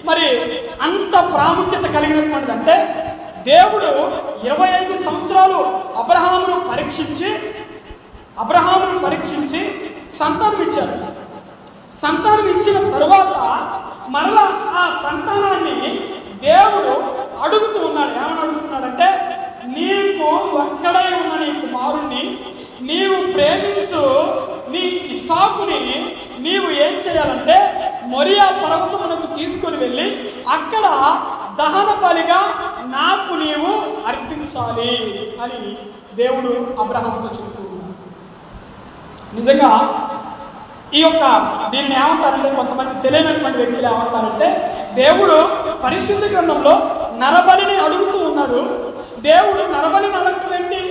మరి అంత ప్రాముఖ్యత కలిగినటువంటిది అంటే, దేవుడు 25 సంవత్సరాలు అబ్రహామును పరీక్షించి సంతానం ఇచ్చారు. సంతానం ఇచ్చిన తరువాత మరలా ఆ సంతానాన్ని దేవుడు అడుగుతూ ఉన్నాడు. ఏమని అడుగుతున్నాడంటే, నీకు ఒక్కడే ఉన్న నీ కుమారుణ్ణి నీవు ప్రేమించు నీ ఇస్సాకుని నీవు ఏం చేయాలంటే మొరియా పర్వతమునకు తీసుకొని వెళ్ళి అక్కడ దహన బలిగా నాకు నీవు అర్పించాలి అని దేవుడు అబ్రహాముతో చెప్తూ ఉన్నాడు. నిజంగా దీన్ని ఏమంటారంటే, కొంతమంది తెలియనటువంటి వ్యక్తులు ఏమంటారంటే, దేవుడు పరిశుద్ధ గ్రంథంలో నరబలిని అడుగుతూ ఉన్నాడు, దేవుడు నరబలిని అడగటమేంటి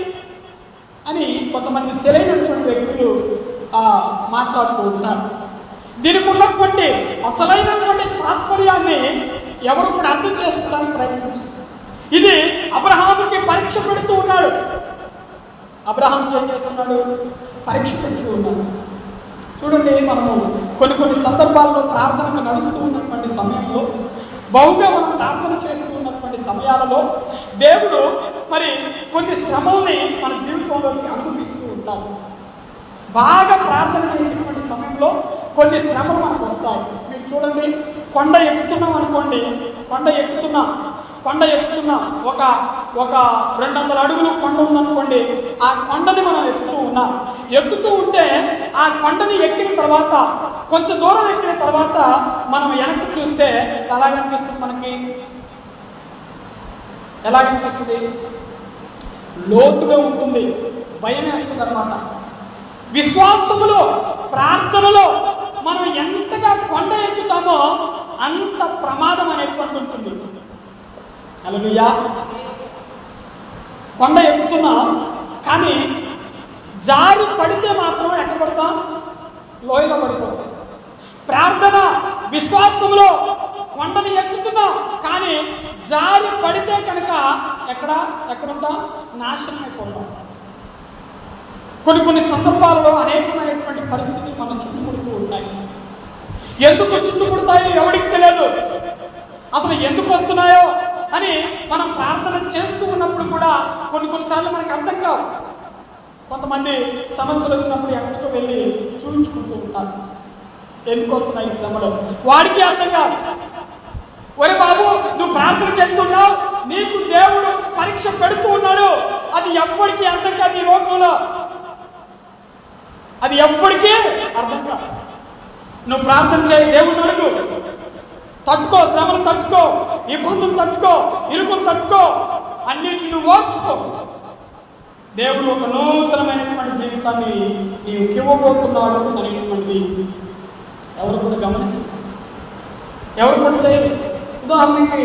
అని కొంతమంది తెలియనటువంటి వ్యక్తులు మాట్లాడుతూ ఉంటారు. దీనికి ఉన్నటువంటి అసలైనటువంటి తాత్పర్యాన్ని ఎవరు కూడా అర్థం చేసుకోవడానికి ప్రయత్నించారు. ఇది అబ్రహాముకి పరీక్ష పెడుతూ ఉన్నాడు. అబ్రహాముకి ఏం చేస్తున్నాడు? పరీక్ష పెడుతూ ఉన్నాడు. చూడండి, మనము కొన్ని సందర్భాల్లో ప్రార్థనకు నడుస్తూ ఉన్నటువంటి సమయంలో, బహుగా మనం ప్రార్థన చేస్తూ ఉన్నటువంటి సమయాలలో దేవుడు మరి కొన్ని శ్రమల్ని మన జీవితంలోకి అనుమతిస్తూ ఉంటాడు. బాగా ప్రార్థన చేసేటువంటి సమయంలో కొన్ని శ్రమలు మనకు వస్తాయి. మీరు చూడండి, కొండ ఎక్కుతున్నాం అనుకోండి, కొండ ఎక్కుతున్నా ఒక 200 అడుగులు కొండ ఉందనుకోండి, ఆ కొండని మనం ఎక్కుతూ ఉంటే ఆ కొండని ఎక్కిన తర్వాత కొంత దూరం ఎక్కిన తర్వాత మనం వెనక్కి చూస్తే ఎలాగనిపిస్తుంది? లోతుగా ఉంటుంది, భయం వేస్తుంది అన్నమాట. విశ్వాసములో, ప్రార్థనలో మనం ఎంతగా కొండ ఎక్కుతామో అంత ప్రమాదం అనేటువంటి ఉంటుంది. హల్లెలూయా. కొండ ఎక్కుతున్నాం, కానీ జారి పడితే మాత్రం ఎక్కడ పడతాం? లోయలో పడిపోతాం. ప్రార్థన, విశ్వాసంలో కొండని ఎక్కుతున్నాం, కానీ జారి పడితే కనుక ఎక్కడుంటాం? నాశనం అయిపోతాం. కొన్ని సందర్భాలలో అనేకమైనటువంటి పరిస్థితులు మనం చుట్టుముడుతూ ఉంటాయి. ఎందుకు చుట్టుముడతాయో ఎవరికి తెలియదు, అసలు ఎందుకు వస్తున్నాయో అని మనం ప్రార్థన చేస్తూ ఉన్నప్పుడు కూడా కొన్నిసార్లు మనకు అర్థం కావు. కొంతమంది సమస్యలు వచ్చినప్పుడు ఎక్కడికో వెళ్ళి చూపించుకుంటూ ఉంటారు, ఎందుకు వస్తున్నాయి ఈ శ్రమలు. వాడికి అర్థం కాదు. ఒరే బాబు, నువ్వు ప్రార్థనకి వెళ్తున్నావు, నీకు దేవుడు పరీక్ష పెడుతూ ఉన్నాడు. అది ఎవ్వడికి అర్థం కాదు ఈ లోకంలో. అది ఎప్పటికీ అర్థం కాదు. నువ్వు ప్రార్థన చేయి, దేవుడిని అడుగు, తట్టుకో, శ్రమను తట్టుకో, ఇబ్బందులు తట్టుకో, ఇరుకులు తట్టుకో, అన్నింటిని నువ్వు ఓర్చుకో. దేవుడు ఒక నూతనమైనటువంటి జీవితాన్ని నీకు ఇవ్వబోతున్నాడు అనేటువంటిది ఎవరు కూడా గమనించరు, ఎవరు కూడా చేయరు. ఉదాహరణకి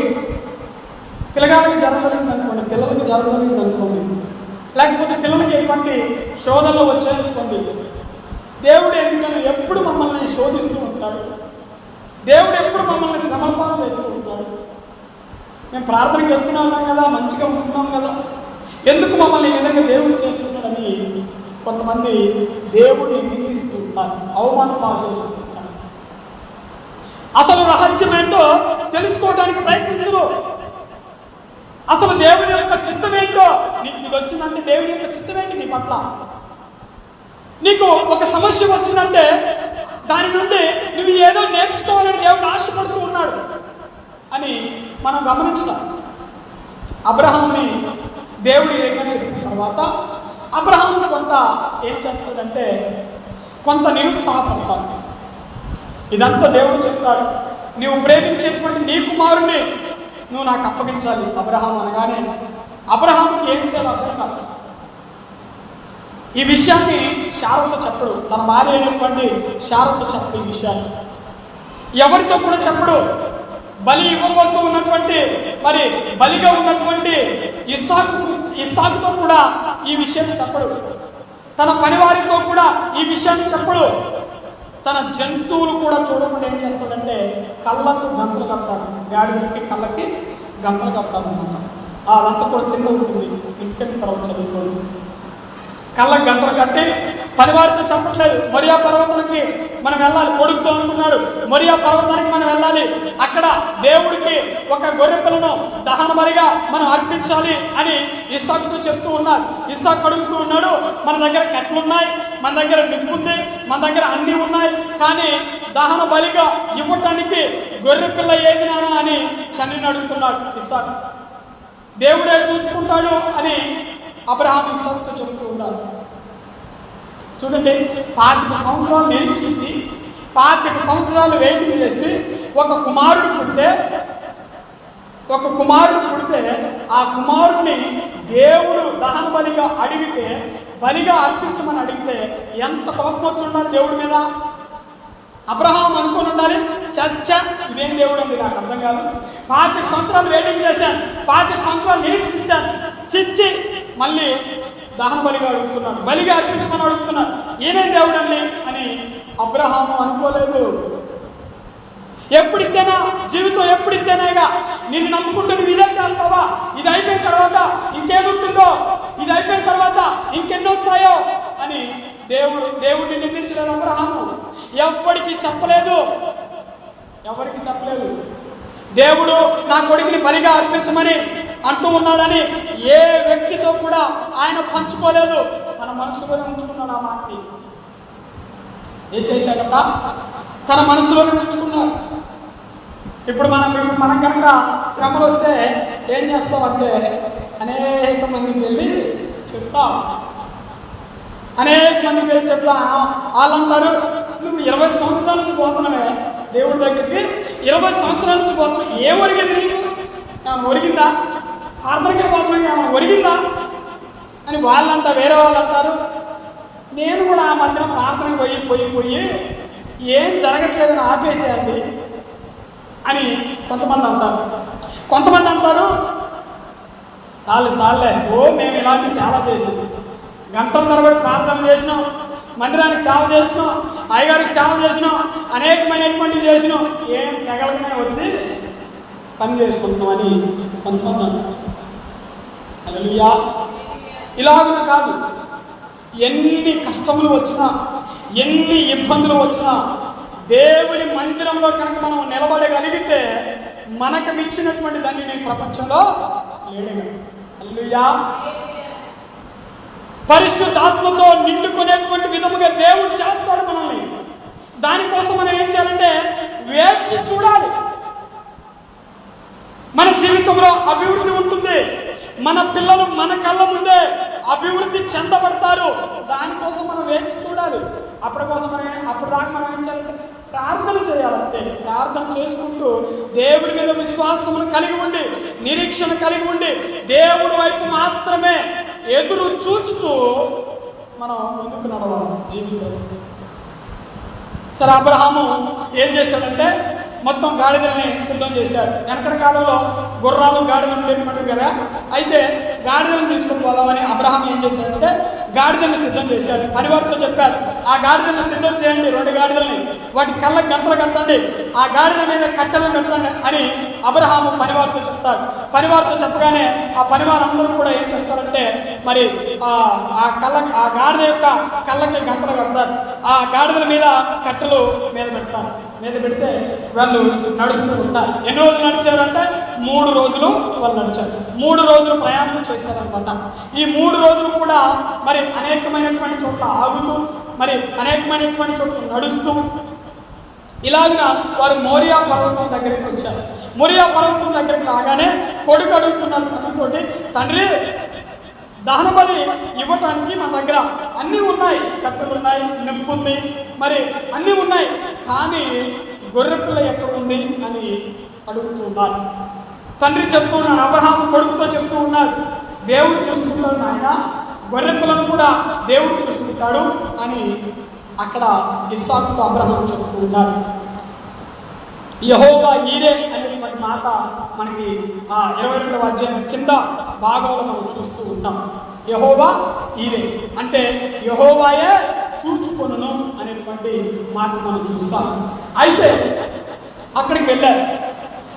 పిల్లగానికి జరగలిగింది అనుకోండి, పిల్లలకి జరగలిగింది అనుకోండి, లేకపోతే పిల్లలకి ఎటువంటి శోధనలు వచ్చాయనుకోండి, దేవుడు ఎందుకని ఎప్పుడు మమ్మల్ని శోధిస్తూ ఉంటాడు, దేవుడు ఎప్పుడు మమ్మల్ని శ్రమపాలు చేస్తూ ఉంటాడు. మేము ప్రార్థనకి వెళ్తూనే ఉన్నాం కదా, మంచిగా ఉంటున్నాం కదా, ఎందుకు మమ్మల్ని ఈ విధంగా దేవుడు చేస్తున్నాడని కొంతమంది దేవుడిని నిందిస్తూ ఉంటారు, అవమానం పాలు చేస్తూ ఉంటారు. అసలు రహస్యం ఏంటో తెలుసుకోవడానికి ప్రయత్నించరు. అసలు దేవుని యొక్క చిత్తం ఏంటో నీకు వచ్చిందంటే, దేవుని యొక్క చిత్తం ఏంటి నీ పట్ల, నీకు ఒక సమస్య వచ్చిందంటే దాని నుండి నువ్వు ఏదో నేర్చుకోవాలని దేవుడు ఆశపడుతూ ఉన్నాడు అని మనం గమనించాం. అబ్రహాముని దేవుడి రేఖ చెప్పిన తర్వాత అబ్రహాము కొంత ఏం చేస్తాడంటే కొంత నిరుత్సాహపడతాడు. ఇదంతా దేవుడు చెప్తాడు, నీవు ప్రేమించేటువంటి నీ కుమారుని నువ్వు నాకు అప్పగించాలి. అబ్రహాం అనగానే అబ్రహాముకి ఏం చేయాలి అర్థం కాదు. ఈ విషయాన్ని శారతో చెప్పడు, తన భార్య అయినటువంటి శారతో చెప్పడు. ఈ విషయాన్ని ఎవరితో కూడా చెప్పడు. బలి ఇవ్వబోతూ ఉన్నటువంటి, మరి బలిగా ఉన్నటువంటి ఇస్సాకుతో కూడా ఈ విషయం చెప్పడు. తన పనివారితో కూడా ఈ విషయాన్ని చెప్పడు. తన జంతువులు కూడా చూడకుండా ఏం చేస్తాడంటే కళ్ళకు గంతలు కడతాడు, గాడికి కళ్ళకి గంతలు కడతాడు అనమాట. అదంతా కూడా కింద ఉంటుంది, ఇంటికెళ్ళిన తర్వాత చదువుకోండి. కళ్ళకు గంతలు కట్టి పనివారితో చెప్పట్లేదు, మొరియా పర్వతానికి మనం వెళ్ళాలి, కొడుకుతో అనుకున్నాడు, మొరియా పర్వతానికి మనం వెళ్ళాలి, అక్కడ దేవుడికి ఒక గొర్రె పిల్లను దహన బలిగా మనం అర్పించాలి అని ఇస్సాకుతో చెప్తూ ఉన్నారు. ఇస్సాకు అడుగుతూ ఉన్నాడు, మన దగ్గర కట్లు ఉన్నాయి, మన దగ్గర నిప్పు ఉంది, మన దగ్గర అన్నీ ఉన్నాయి, కానీ దహన బలిగా ఇవ్వటానికి గొర్రె పిల్ల ఏది నానా అని తండ్రిని అడుగుతున్నాడు ఇస్సాకు. దేవుడే చూసుకుంటాడు అని అబ్రహాం ఇస్సాకుతో చెప్తూ ఉన్నారు. చూడండి, 25 సంవత్సరాలు నిరీక్షించి 25 సంవత్సరాలు వెయిటింగ్ చేసి ఒక కుమారుడు పుడితే ఆ కుమారుడిని దేవుడు దహన బలిగా అడిగితే, బలిగా అర్పించమని అడిగితే ఎంత కోపం వచ్చి ఉండాలి దేవుడి మీద. అబ్రహాం అనుకుని ఉండాలి, చచ్చా ఇదేం దేవుడు అండి, నాకు అర్థం కాదు, 25 సంవత్సరాలు వెయిటింగ్ చేశాను, 25 సంవత్సరాలు నిరీక్షించాను, చిచ్చి మళ్ళీ దహన బలిగా అడుగుతున్నాడు, బలిగా అర్పించమని అడుగుతున్నాడు, ఈయనేం దేవుడు అండి అని అబ్రహాము అనుకోలేదు. ఎప్పుడితేనా జీవితం, ఎప్పుడితేనేగా నిన్ను నమ్ముకుంటే నువ్వు ఇదే చేస్తావా, ఇది అయిపోయిన తర్వాత ఇంకేముంటుందో, ఇది అయిపోయిన తర్వాత ఇంకెన్ని వస్తాయో అని దేవుడిని నిందించలేదు అబ్రహాము. ఎవరికి చెప్పలేదు. దేవుడు నా కొడుకుని బలిగా అర్పించమని అంటూ ఉన్నాడని ఏ వ్యక్తితో కూడా ఆయన పంచుకోలేదు, తన మనసులోనే ఉంచుకున్నాడు. ఆ మాటని ఏం చేశాడట, తన మనసులోనే ఉంచుకున్నాడు. ఇప్పుడు మనం కనుక శ్రమలు వస్తే ఏం చేస్తామంటే అనేక మందికి వెళ్ళి చెప్తాం, వాళ్ళంటారు నువ్వు 20 సంవత్సరాల నుంచి పోతున్నావే దేవుడి దగ్గరికి, 20 సంవత్సరాల నుంచి పోతున్నావు, ఏం ఒరిగింది నీకు, ఏమైనా ఒరిగిందా, ప్రార్థనకే పోతున్నావు ఏమైనా ఒరిగిందా అని వాళ్ళంతా వేరే వాళ్ళు అంటారు. నేను కూడా ఆ మధ్యన ప్రార్థనకు పోయి ఏం జరగట్లేదని ఆపేసేయండి అని కొంతమంది అంటారు. సార్లే మేము ఇలాంటి సేవ చేసినాం, గంటల తరబడి ప్రార్థన చేసినాం, మందిరానికి సేవ చేసినాం, అయ్యగారికి సేవ చేసినాం, అనేకమైనటువంటివి చేసినాం, ఏం తెగలకనే వచ్చి పని చేసుకుంటున్నామని కొంతమంది అంటారు. హల్లెలూయా. ఇలాగనే కాదు, ఎన్ని కష్టములు వచ్చినా, ఎన్ని ఇబ్బందులు వచ్చినా దేవుని మందిరంలో కనుక మనం నిలబడగలిగితే మనకు మించినటువంటి దాన్ని నేను ప్రపంచంలో లేడుగా. హల్లెలూయా. పరిశుద్ధాత్మతో నిండుకునేటువంటి విధముగా దేవుడు చేస్తాడు మనల్ని. దానికోసం మనం ఏం చేయాలంటే వేచి చూడాలి. మన జీవితంలో అభివృద్ధి ఉంటుంది, మన పిల్లలు మన కళ్ళ ముందే అభివృద్ధి చెందబడతారు. దానికోసం మనం వేచి చూడాలి. అప్పటి కోసం అప్పుడు దాకా మనం ఏం చేయాలంటే ప్రార్థన చేయాలంటే ప్రార్థన చేసుకుంటూ దేవుడి మీద విశ్వాసమును కలిగి ఉండి నిరీక్షణ కలిగి ఉండి దేవుడి వైపు మాత్రమే ఎదురు చూచుతూ మనం ముందుకు నడవాలి జీవితంలో. సరే, అబ్రహాము ఏం చేశాడంటే మొత్తం గాడిదల్ని సిద్ధం చేశాడు. వెనకటి కాలంలో గుర్రాలు గాడిదలు ఉండేటువంటివి కదా. అయితే గాడిదలను తీసుకొని పోదామని అబ్రహాం ఏం చేశాడంటే గాడిదల్ని సిద్ధం చేశాడు. పనివారితో చెప్పాడు, ఆ గాడిదల్ని సిద్ధం చేయండి, 2 గాడిదల్ని, వాటి కళ్ళకి గంతలు కట్టండి, ఆ గాడిద మీద కట్టెలను కట్టండి అని అబ్రహాము పనివారితో చెప్తాడు. పనివారితో చెప్పగానే ఆ పనివారందరూ కూడా ఏం చేస్తారంటే మరి ఆ గాడిద యొక్క కళ్ళకి గంతలు కడతారు. ఆ గాడిదల మీద కట్టెలు మీద పెడతారు. మీద పెడితే వాళ్ళు నడుస్తూ ఉంటారు. ఎన్ని రోజులు నడిచారంటే 3 రోజులు వాళ్ళు నడిచారు. 3 రోజులు ప్రయాణం చేశారనమాట. ఈ 3 రోజులు కూడా మరి అనేకమైనటువంటి చోట్ల ఆగుతూ మరి అనేకమైనటువంటి చోట్ల నడుస్తూ ఇలాగా వారు మోరియా పర్వతం దగ్గరికి వచ్చారు. మోరియా పర్వతం దగ్గరికి రాగానే కొడుకు అడుగుతున్నారు తండ్రితోటి, తండ్రి దహన బలి ఇవ్వటానికి మన దగ్గర అన్నీ ఉన్నాయి, కట్టెలు ఉన్నాయి, నిప్పు ఉంది, మరి అన్నీ ఉన్నాయి, కానీ గొర్రెపిల్ల ఎక్కడ ఉంది అని అడుగుతూ ఉన్నారు. తండ్రి చెప్తూ ఉన్నాడు, అబ్రహాము కొడుకుతో చెప్తూ ఉన్నాడు, దేవుడు చూసుకుంటాడు నాయన, గొర్రెపిల్లను కూడా దేవుడు చూసుకుంటాడు అని అక్కడ ఇస్సాకుతో అబ్రహాము చెప్తూ ఉన్నాడు. యెహోవా ఈరే అనేటువంటి మాట మనకి ఆ 22వ అధ్యాయం కింద భాగంలో మనం చూస్తూ ఉంటాం. యెహోవా ఈరే అంటే యెహోవాయే చూచుకొనును అనేటువంటి మాట మనం చూస్తాం. అయితే అక్కడికి వెళ్ళారు.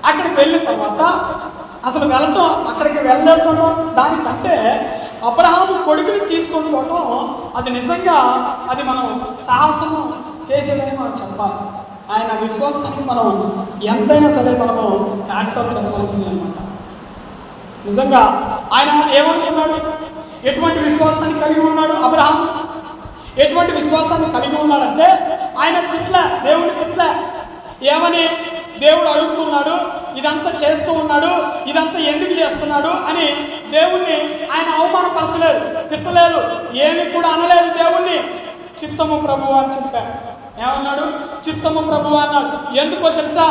అక్కడికి వెళ్ళిన తర్వాత అసలు అక్కడికి వెళ్ళటం దానికంటే అబ్రహాము కొడుకుని తీసుకొని పోవటం అది నిజంగా అది మనం సాహసము చేసేదని మనం చెప్పాలి. ఆయన విశ్వాసానికి మనం ఎంతైనా సరే మనము యాక్సెప్ట్ చెప్పాల్సిందే అనమాట. నిజంగా ఆయన ఏమనుకున్నాడు, ఎటువంటి విశ్వాసాన్ని కలిగి ఉన్నాడు అబ్రహాం, ఎటువంటి విశ్వాసాన్ని కలిగి ఉన్నాడంటే ఆయన దేవుని ఏమని దేవుడు అడుగుతున్నాడు, ఇదంతా చేస్తూ ఉన్నాడు, ఇదంతా ఎందుకు చేస్తున్నాడు అని దేవుణ్ణి ఆయన అవమానపరచలేదు, తిట్టలేదు, ఏమి కూడా అనలేదు. దేవుణ్ణి చిత్తము ప్రభువు అని చెప్పాడు. ఏమన్నాడు? చిత్తము ప్రభువు అన్నాడు. ఎందుకో తెలుసా?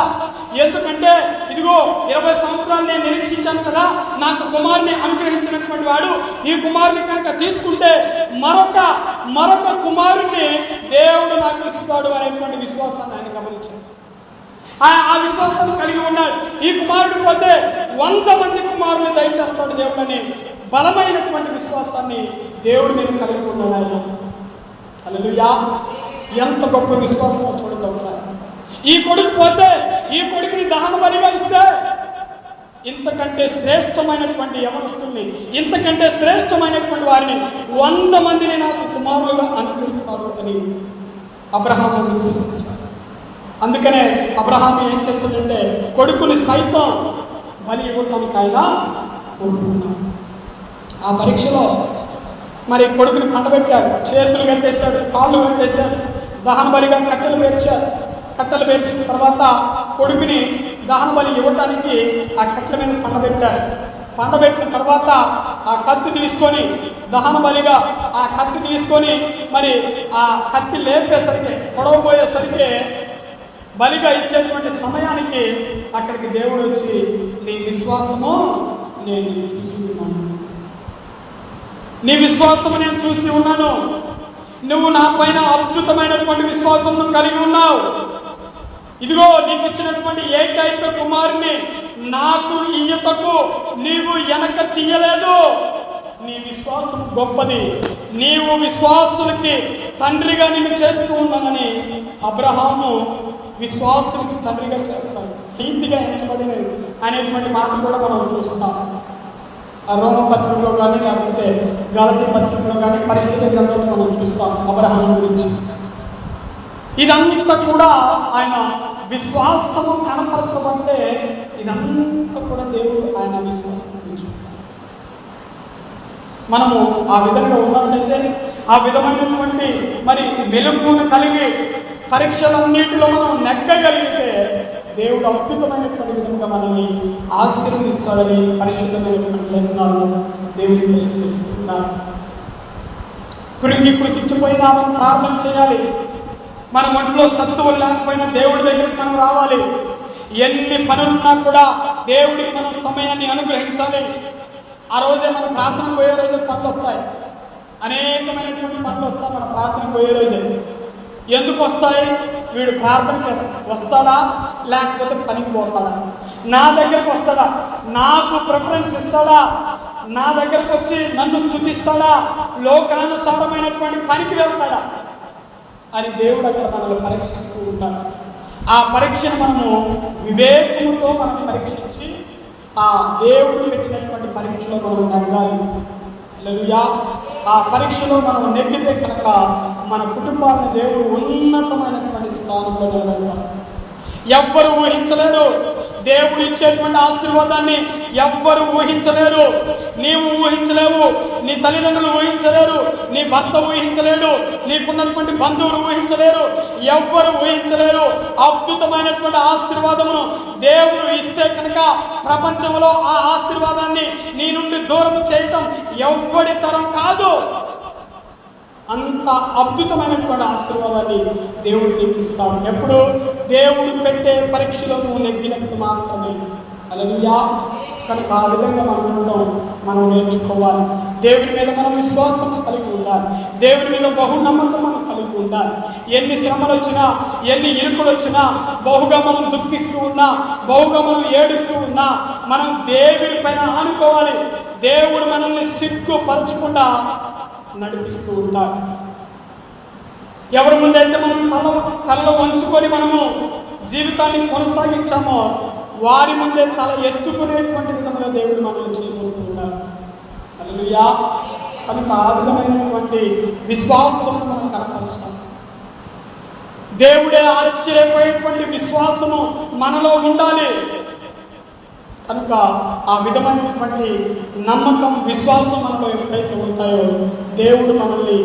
ఎందుకంటే ఇదిగో 20 సంవత్సరాలు నేను నిరీక్షించాను కదా, నాకు కుమారుని అనుగ్రహించినటువంటి వాడు ఈ కుమారుని కనుక తీసుకుంటే మరొక కుమారుని దేవుడు నాకు ఇస్తాడు అనేటువంటి విశ్వాసాన్ని ఆయన గమనించాడు. ఆ విశ్వాసాన్ని కలిగి ఉన్నాడు. ఈ కుమారుడు పోతే 100 మంది కుమారులు దయచేస్తాడు దేవుడు అని బలమైనటువంటి విశ్వాసాన్ని దేవుడి మీద కలిగి ఉన్నాడు ఆయన. హల్లెలూయా! ఎంత గొప్ప విశ్వాసం చూడండి ఒకసారి. ఈ కొడుకు పోతే ఈ కొడుకుని దహన బలిగా ఇస్తే ఇంతకంటే శ్రేష్టమైనటువంటి యవనస్తుల్ని, ఇంతకంటే శ్రేష్టమైనటువంటి వారిని 100 మందిని నాకు కుమారులుగా అనుగ్రహిస్తాడు అని అబ్రహాము విశ్వసించాడు. అందుకనే అబ్రహాము ఏం చేస్తాడంటే కొడుకుని సైతం బలి ఇవ్వటానికి ఆయన ఒప్పుకున్నాడు. ఆ పరీక్షలో మరి కొడుకుని పండబెట్టాడు, చేతులు కట్టేశాడు, కాళ్ళు కట్టేశాడు, దహన బలిగా కట్టెలు పేర్చిన తర్వాత కొడుకుని దహన బలి ఇవ్వటానికి ఆ కట్టెల మీద పండబెట్టిన తర్వాత ఆ కత్తి తీసుకొని దహన బలిగా ఆ కత్తి తీసుకొని మరి ఆ కత్తి లేపేసరికి పొడవబోయేసరికి బలిగా ఇచ్చేటువంటి సమయానికి అక్కడికి దేవుడు వచ్చి నీ విశ్వాసము నేను చూసి ఉన్నాను, నీ విశ్వాసము నేను చూసి ఉన్నాను, నువ్వు నా పైన అద్భుతమైనటువంటి విశ్వాసం కలిగి ఉన్నావు, ఇదిగో నీకు ఇచ్చినటువంటి ఏకైక కుమారుని నాకు ఇయ్యటకు నీవు వెనక తీయలేదు, నీ విశ్వాసం గొప్పది, నీవు విశ్వాసులకి తండ్రిగా నిన్ను చేస్తూ ఉన్నానని అబ్రహాము విశ్వాసులకి తండ్రిగా చేస్తాడు, నీతిగా ఎంచబడినది అనేటువంటి మాట కూడా మనం చూస్తాం. ఆ రోమ పత్రికలో కానీ లేకపోతే గలతీ పత్రికలో కానీ పరిశుద్ధ గ్రంథంలో మనం చూస్తాం అబ్రహాము గురించి. ఇదంతా కూడా ఆయన విశ్వాసము కనపరచబడితే ఇదంతా కూడా దేవుడు ఆయన విశ్వాసం గురించి. మనము ఆ విధంగా ఉన్నట్లయితే ఆ విధమైనటువంటి మరి మెలుగును కలిగి పరీక్షలన్నిటిలో మనం నెగ్గగలిగితే దేవుడు అద్భుతమైనటువంటి విధంగా మనల్ని ఆశీర్వదిస్తాడని పరిశుద్ధమైనటువంటి లేఖనాలు దేవుడు తెలియజేస్తున్నారు. కృషించిపోయినా మనం ప్రార్థన చేయాలి. మన ఒంట్లో సత్తువులు లేకపోయినా దేవుడి దగ్గరికి మనం రావాలి. ఎన్ని పనులున్నా కూడా దేవుడికి మనం సమయాన్ని అనుగ్రహించాలి. ఆ రోజే మనం ప్రార్థన పోయే రోజే పనులు వస్తాయి, అనేకమైనటువంటి పనులు వస్తాయి మన ప్రార్థన పోయే రోజే. ఎందుకు వస్తాయి? వీడు ప్రార్థనకి వస్తాడా లేకపోతే పనికి పోతాడా, నా దగ్గరకు వస్తాడా, నాకు ప్రిఫరెన్స్ ఇస్తాడా, నా దగ్గరకు వచ్చి నన్ను స్తుతిస్తాడా, లోకానుసారమైనటువంటి పనికి వెళ్తాడా అని దేవుడు అక్కడ మనల్ని పరీక్షిస్తూ ఉంటాడు. ఆ పరీక్షను మనము వివేకముతో మనం పరీక్షించి ఆ దేవుడు పెట్టినటువంటి పరీక్షలో మనం నెగ్గాలి. హల్లెలూయా. ఆ పరీక్షలో మనం నెగ్గితే కనుక మన కుటుంబాన్ని దేవుడు ఉన్నతమైనటువంటి స్థానంలో నిలబెడతాడు. ఎవ్వరు ఊహించలేరు. దేవుడు ఇచ్చేటువంటి ఆశీర్వాదాన్ని ఎవ్వరు ఊహించలేరు. నీవు ఊహించలేవు, నీ తల్లిదండ్రులు ఊహించలేరు, నీ భర్త ఊహించలేడు, నీకున్నటువంటి బంధువులు ఊహించలేరు, ఎవ్వరు ఊహించలేరు. అద్భుతమైనటువంటి ఆశీర్వాదమును దేవుడు ఇస్తే కనుక ప్రపంచంలో ఆ ఆశీర్వాదాన్ని నీ నుండి దూరం చేయటం ఎవ్వడి తరం కాదు. అంత అద్భుతమైనటువంటి ఆశీర్వాదాన్ని దేవుడు నీకు ఇస్తాడు. ఎప్పుడు? దేవుడు పెట్టే పరీక్షలో నువ్వు నెగ్గినప్పుడు మాత్రమే. హల్లెలూయా. కనుక ఆ విధంగా మనం నేర్చుకోవాలి. దేవుని మీద మనం విశ్వాసం కలిగి ఉండాలి. దేవుని మీద బహునమ్మకం మనం కలిగి ఉండాలి. ఎన్ని శ్రమలు వచ్చినా, ఎన్ని ఇరుకులు వచ్చినా, బహుగా మనం దుఃఖిస్తూ ఉన్నా, బహుగా మనం ఏడుస్తూ ఉన్నా, మనం దేవుని పైన ఆనుకోవాలి. దేవుడు మనల్ని సిగ్గుపరచకుండా నడిపిస్తూ ఉంటారు. ఎవరి ముందైతే మనం తలలో వంచుకొని మనము జీవితాన్ని కొనసాగించామో వారి ముందే తల ఎత్తుకునేటువంటి విధంగా దేవుడు మనల్ని చేయబోతూ ఉంటాడు. హల్లెలూయా. కనుక ఆ విధమైనటువంటి విశ్వాసం మనం కనపరచాలి. దేవుడే ఆశ్చర్యపోయేటువంటి విశ్వాసము మనలో ఉండాలి. కనుక ఆ విధమైనటువంటి నమ్మకం, విశ్వాసం మనలో ఎప్పుడైతే ఉంటాయో దేవుడు మనల్ని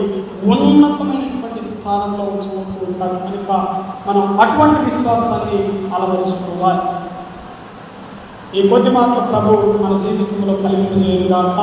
ఉన్నతమైనటువంటి స్థానంలో ఉంచబోతూ ఉంటాడు. కనుక మనం అటువంటి విశ్వాసాన్ని అలవరుచుకోవాలి. ఈ కొద్ది మాటలు ప్రభు మన జీవితంలో కలిగించేయగాక.